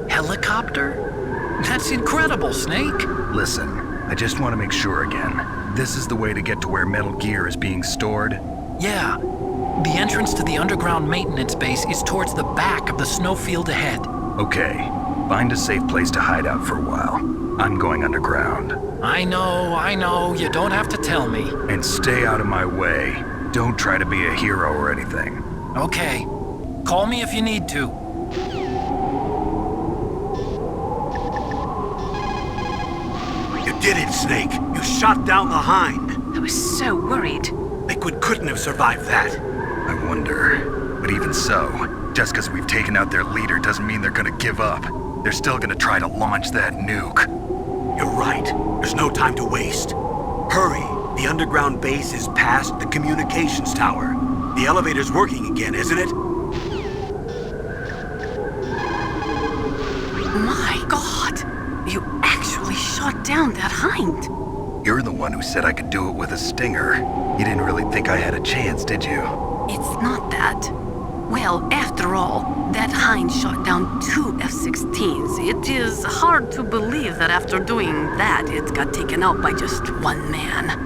Helicopter? That's incredible, Snake. Listen, I just want to make sure again. This is the way to get to where Metal Gear is being stored? Yeah. The entrance to the underground maintenance base is towards the back of the snowfield ahead. Okay. Find a safe place to hide out for a while. I'm going underground. I know. You don't have to tell me. And stay out of my way. Don't try to be a hero or anything. Okay. Call me if you need to. You did it, Snake. You shot down the Hind. I was so worried. Liquid couldn't have survived that. I wonder. But even so, just because we've taken out their leader doesn't mean they're gonna give up. They're still gonna try to launch that nuke. You're right. There's no time to waste. Hurry. The underground base is past the communications tower. The elevator's working again, isn't it? My God! You actually shot down that Hind. You're the one who said I could do it with a Stinger. You didn't really think I had a chance, did you? It's not that. Well, after all, that Hind shot down 2 F-16s. It is hard to believe that after doing that, it got taken out by just one man.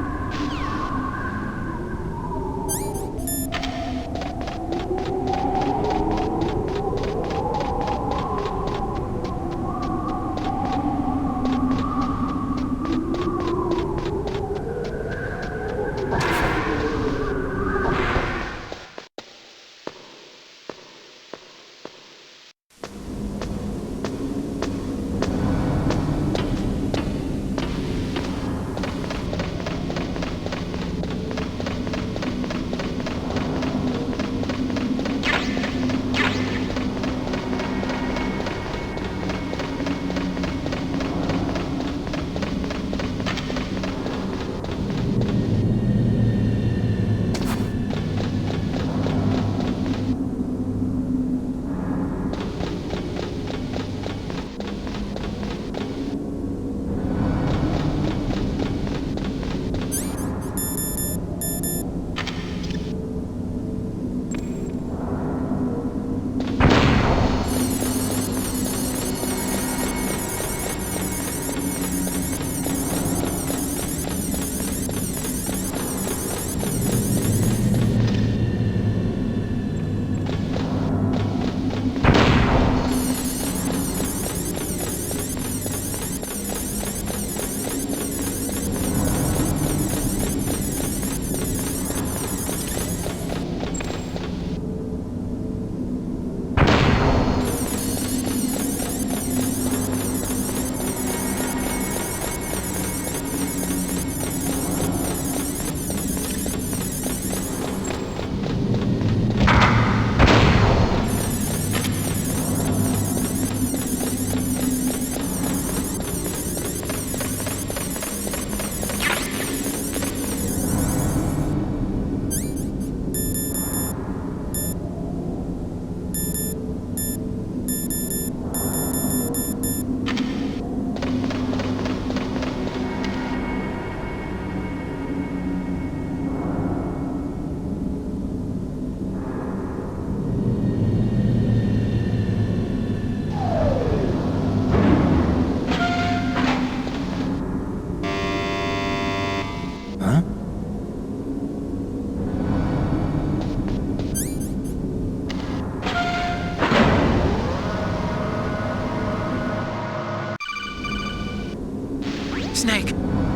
Snake,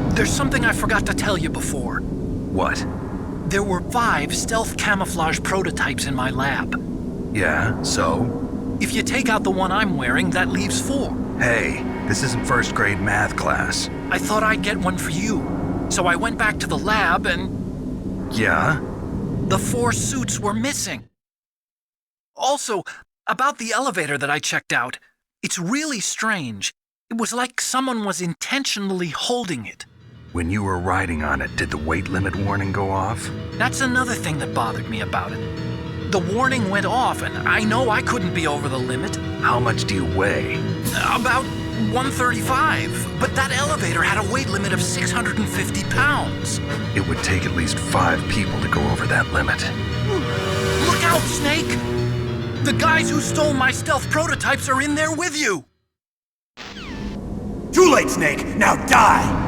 there's something I forgot to tell you before. What? There were 5 stealth camouflage prototypes in my lab. Yeah, so? If you take out the one I'm wearing, that leaves 4. Hey, this isn't first grade math class. I thought I'd get one for you. So I went back to the lab and... Yeah? The 4 suits were missing. Also, about the elevator that I checked out, it's really strange. It was like someone was intentionally holding it. When you were riding on it, did the weight limit warning go off? That's another thing that bothered me about it. The warning went off, and I know I couldn't be over the limit. How much do you weigh? About 135, but that elevator had a weight limit of 650 pounds. It would take at least 5 people to go over that limit. Look out, Snake! The guys who stole my stealth prototypes are in there with you! Too late, Snake! Now die!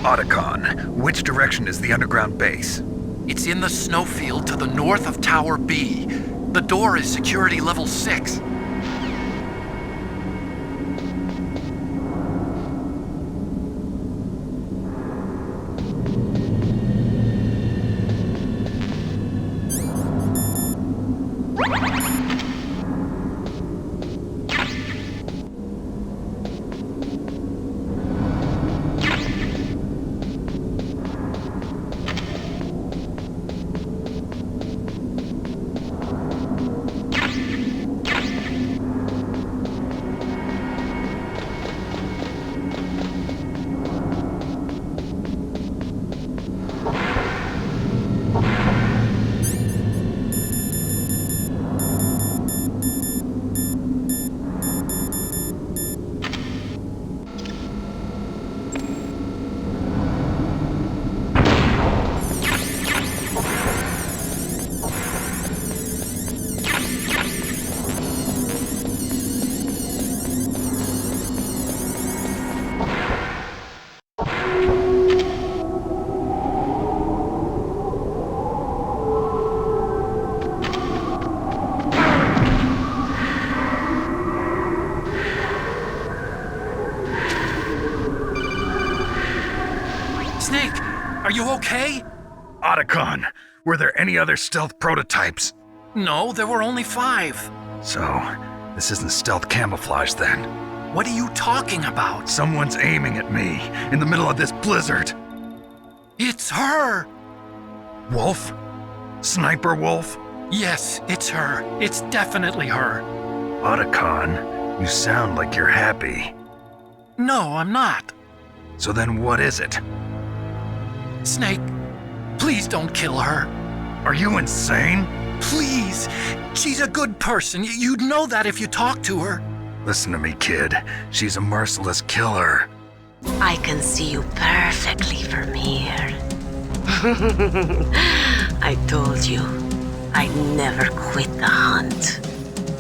Otacon, which direction is the underground base? It's in the snowfield to the north of Tower B. The door is security level 6. Snake, are you okay? Otacon, were there any other stealth prototypes? No, there were only 5. So, this isn't stealth camouflage then? What are you talking about? Someone's aiming at me in the middle of this blizzard. It's her! Wolf? Sniper Wolf? Yes, it's her. It's definitely her. Otacon, you sound like you're happy. No, I'm not. So then what is it? Snake, please don't kill her. Are you insane? Please. She's a good person. You'd know that if you talked to her. Listen to me, kid. She's a merciless killer. I can see you perfectly from here. I told you, I'd never quit the hunt.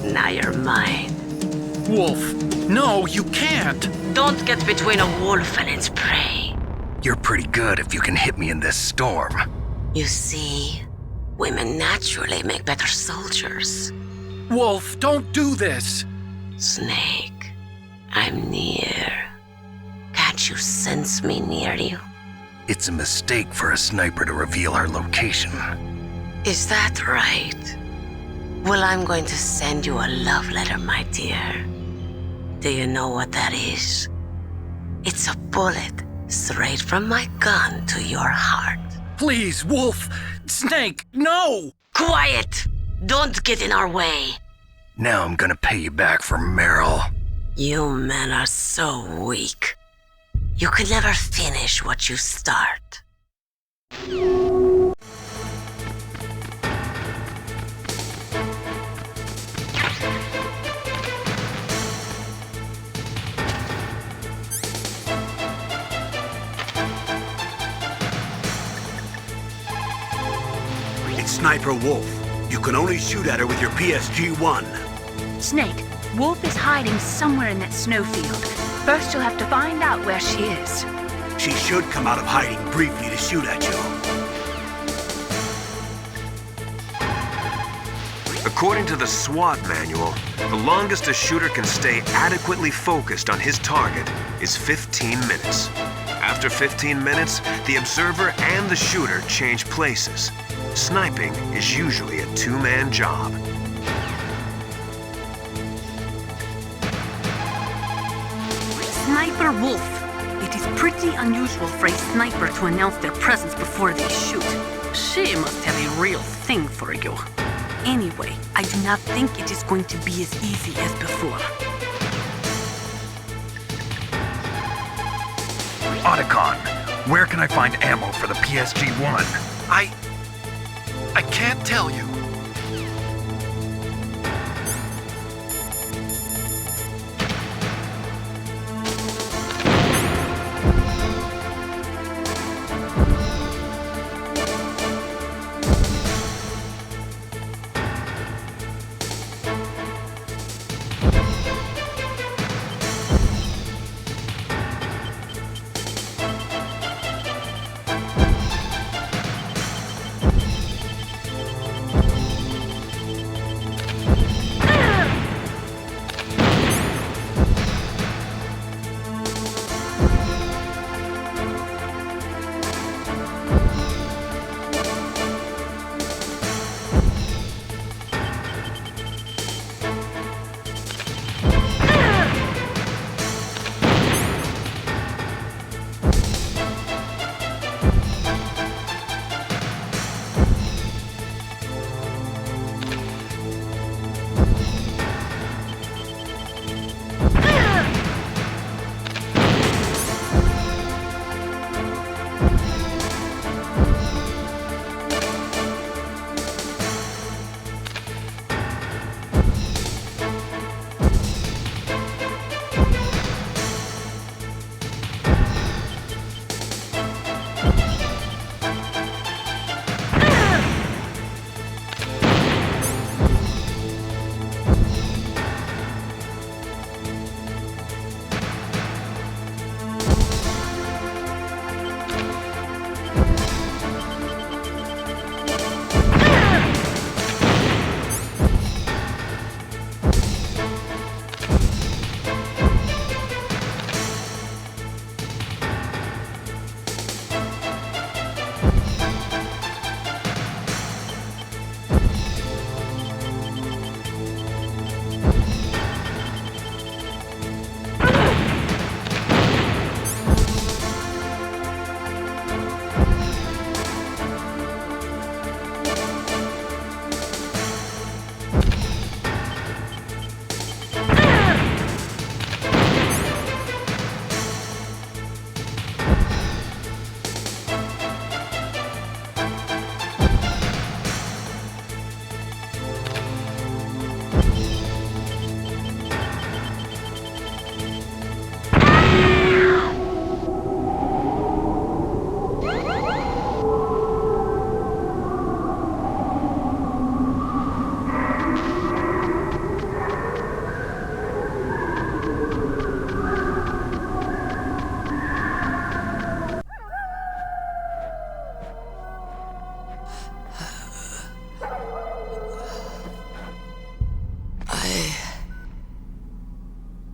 Now you're mine. Wolf, no, you can't. Don't get between a wolf and its prey. You're pretty good if you can hit me in this storm. You see, women naturally make better soldiers. Wolf, don't do this. Snake, I'm near. Can't you sense me near you? It's a mistake for a sniper to reveal her location. Is that right? Well, I'm going to send you a love letter, my dear. Do you know what that is? It's a bullet straight from my gun to your heart. Please, Wolf! Snake, no! Quiet! Don't get in our way. Now I'm gonna pay you back for Meryl. You men are so weak. You can never finish what you start. Sniper Wolf. You can only shoot at her with your PSG-1. Snake, Wolf is hiding somewhere in that snowfield. First, you'll have to find out where she is. She should come out of hiding briefly to shoot at you. According to the SWAT manual, the longest a shooter can stay adequately focused on his target is 15 minutes. After 15 minutes, the observer and the shooter change places. Sniping is usually a two-man job. Sniper Wolf. It is pretty unusual for a sniper to announce their presence before they shoot. She must have a real thing for you. Anyway, I do not think it is going to be as easy as before. Otacon, where can I find ammo for the PSG-1? I can't tell you.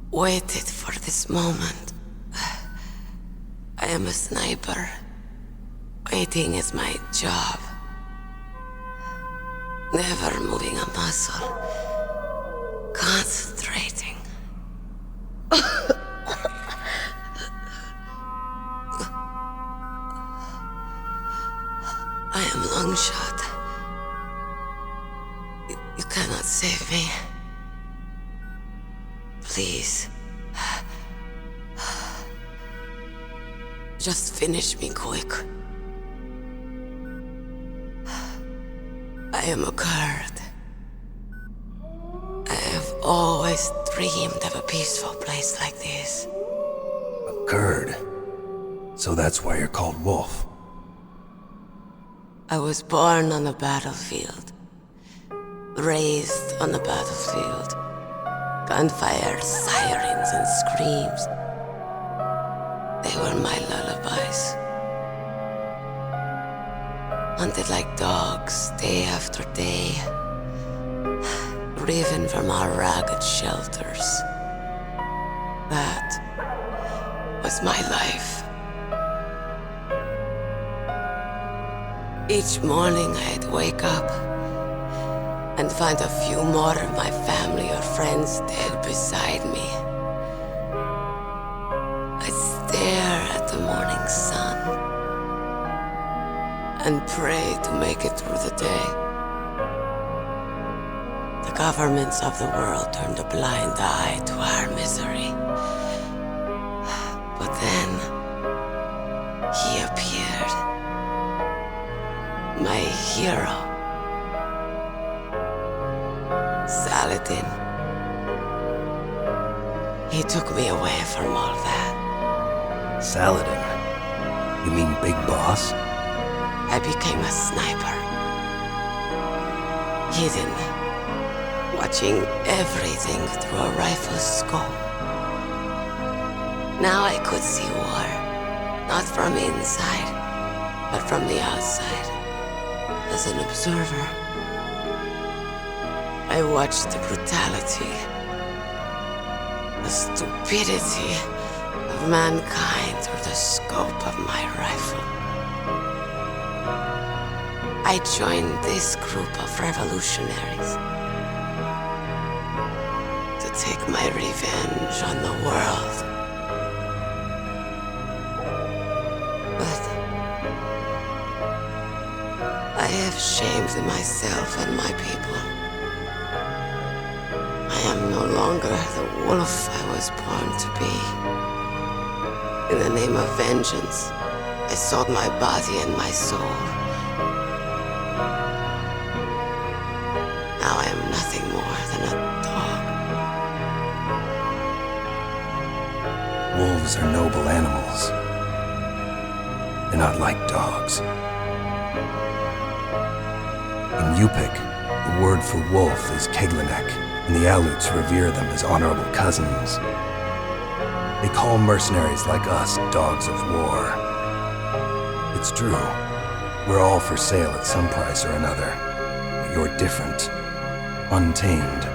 Waited for this moment. I am a sniper. Waiting is my job. Never moving a muscle. Concentrating. I am Longshot. You cannot save me. Please. Just finish me quick. I am a Kurd. I have always dreamed of a peaceful place like this. A Kurd? So that's why you're called Wolf. I was born on the battlefield, raised on the battlefield. Gunfire, sirens, and screams. They were my lullabies. Hunted like dogs, day after day, driven from our ragged shelters. That was my life. Each morning I'd wake up and find a few more of my family or friends dead beside me. I'd stare at the morning sun and pray to make it through the day. The governments of the world turned a blind eye to our misery. But then, he appeared. My hero. Saladin. He took me away from all that. Saladin? You mean Big Boss? I became a sniper. Hidden, watching everything through a rifle's scope. Now I could see war, not from inside, but from the outside, as an observer. I watched the brutality, the stupidity of mankind through the scope of my rifle. I joined this group of revolutionaries to take my revenge on the world. But I have shamed myself and my people. I am no longer the wolf I was born to be. In the name of vengeance, I sold my body and my soul. Now I am nothing more than a dog. Wolves are noble animals. They're not like dogs. In Yupik, the word for wolf is Keglenek, and the Aleuts revere them as honorable cousins. They call mercenaries like us dogs of war. It's true, we're all for sale at some price or another, but you're different. Untamed,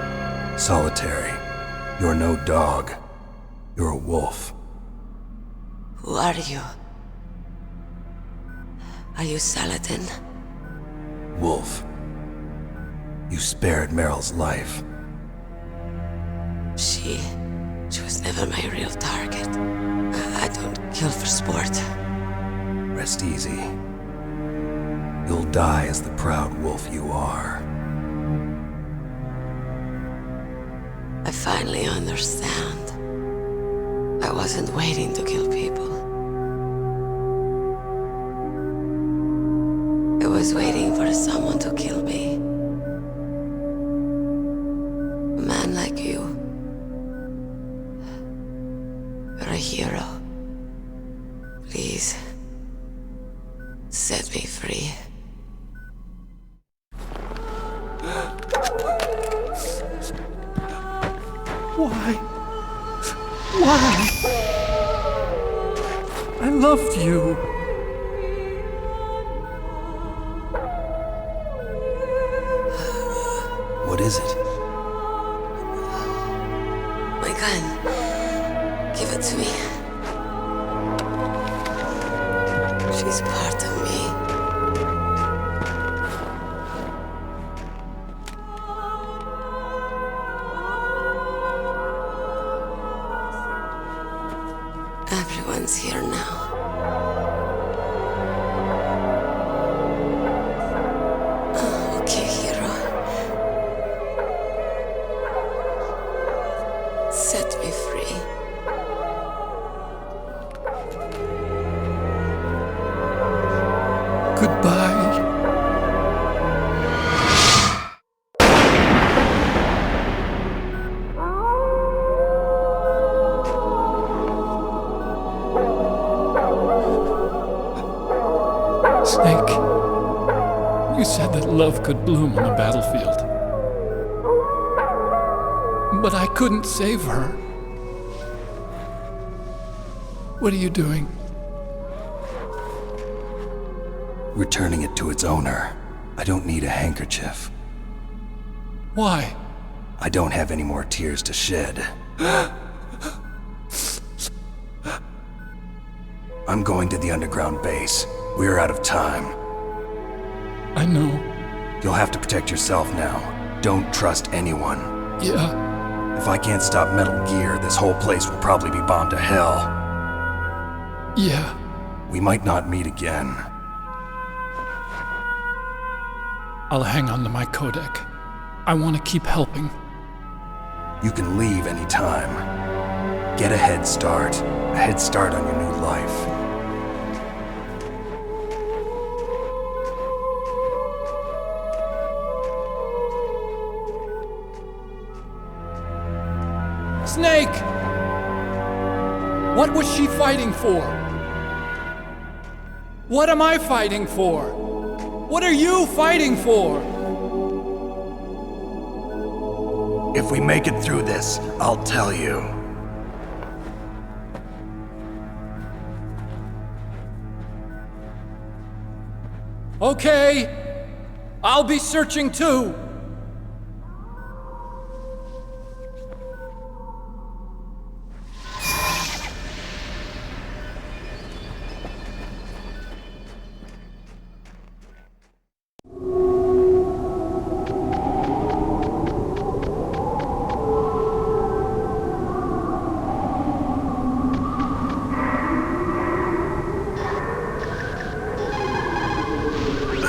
solitary. You're no dog. You're a wolf. Who are you? Are you Saladin? Wolf. You spared Meryl's life. She was never my real target. I don't kill for sport. Rest easy. You'll die as the proud wolf you are. I finally understand. I wasn't waiting to kill people. I was waiting for someone to kill me. A man like you. You're a hero. Please, set me free. Why? Why? I loved you. What is it? My gun. Give it to me. She's part of me. Everyone's here now. Okay, hero. Set me free. Goodbye. Snake. You said that love could bloom on the battlefield. But I couldn't save her. What are you doing? Returning it to its owner. I don't need a handkerchief. Why? I don't have any more tears to shed. I'm going to the underground base. We're out of time. I know. You'll have to protect yourself now. Don't trust anyone. Yeah. If I can't stop Metal Gear, this whole place will probably be bombed to hell. Yeah. We might not meet again. I'll hang on to my codec. I want to keep helping. You can leave anytime. Get a head start. A head start on your new life. Snake! What was she fighting for? What am I fighting for? What are you fighting for? If we make it through this, I'll tell you. Okay. I'll be searching too.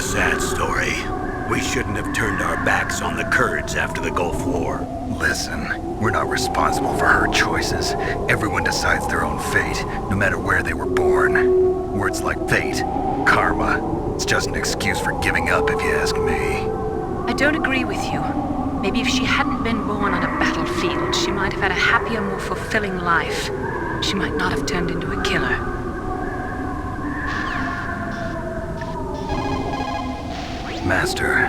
Sad story. We shouldn't have turned our backs on the Kurds after the Gulf War. Listen, we're not responsible for her choices. Everyone decides their own fate, no matter where they were born. Words like fate, karma, it's just an excuse for giving up, if you ask me. I don't agree with you. Maybe if she hadn't been born on a battlefield, she might have had a happier, more fulfilling life. She might not have turned into a killer. Master,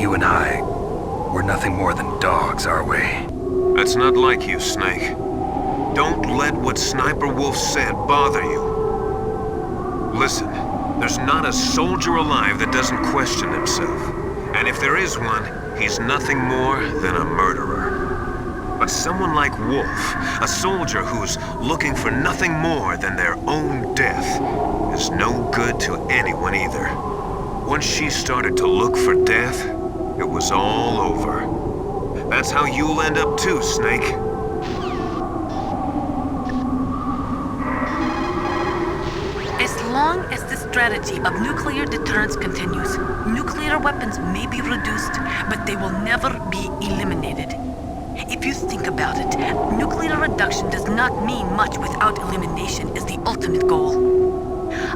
you and I, we're nothing more than dogs, are we? That's not like you, Snake. Don't let what Sniper Wolf said bother you. Listen, there's not a soldier alive that doesn't question himself. And if there is one, he's nothing more than a murderer. But someone like Wolf, a soldier who's looking for nothing more than their own death, is no good to anyone either. Once she started to look for death, it was all over. That's how you'll end up too, Snake. As long as the strategy of nuclear deterrence continues, nuclear weapons may be reduced, but they will never be eliminated. If you think about it, nuclear reduction does not mean much without elimination as the ultimate goal.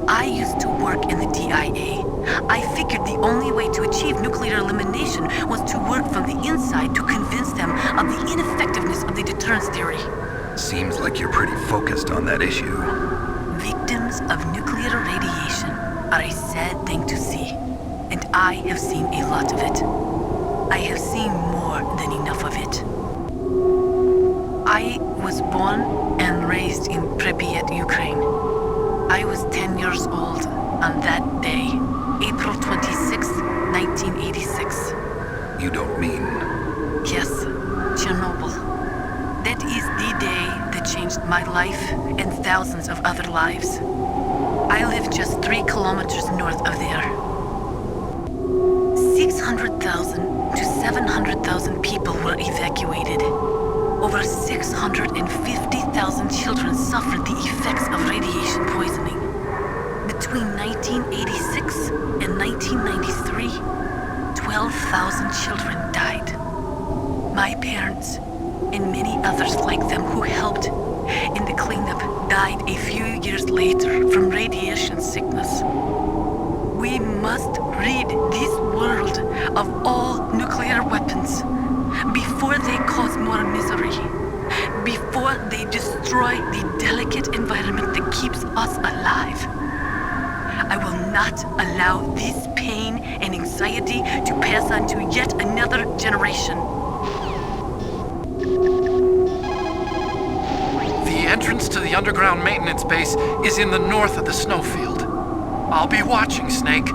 I used to work in the DIA. I figured the only way to achieve nuclear elimination was to work from the inside to convince them of the ineffectiveness of the deterrence theory. Seems like you're pretty focused on that issue. Victims of nuclear radiation are a sad thing to see, and I have seen a lot of it. I have seen more than enough of it. I was born and raised in Pripyat, Ukraine. I was 10 years old on that day, April 26, 1986. You don't mean... Yes, Chernobyl. That is the day that changed my life and thousands of other lives. I live just 3 kilometers north of there. 600,000 to 700,000 people were evacuated. Over 650,000 children suffered the effects of radiation poisoning. Between 1986 and 1993, 12,000 children died. My parents, and many others like them who helped in the cleanup, died a few years later from radiation sickness. We must rid this world of all nuclear weapons before they cause more misery, before they destroy the delicate environment that keeps us alive. I will not allow this pain and anxiety to pass on to yet another generation. The entrance to the underground maintenance base is in the north of the snowfield. I'll be watching, Snake.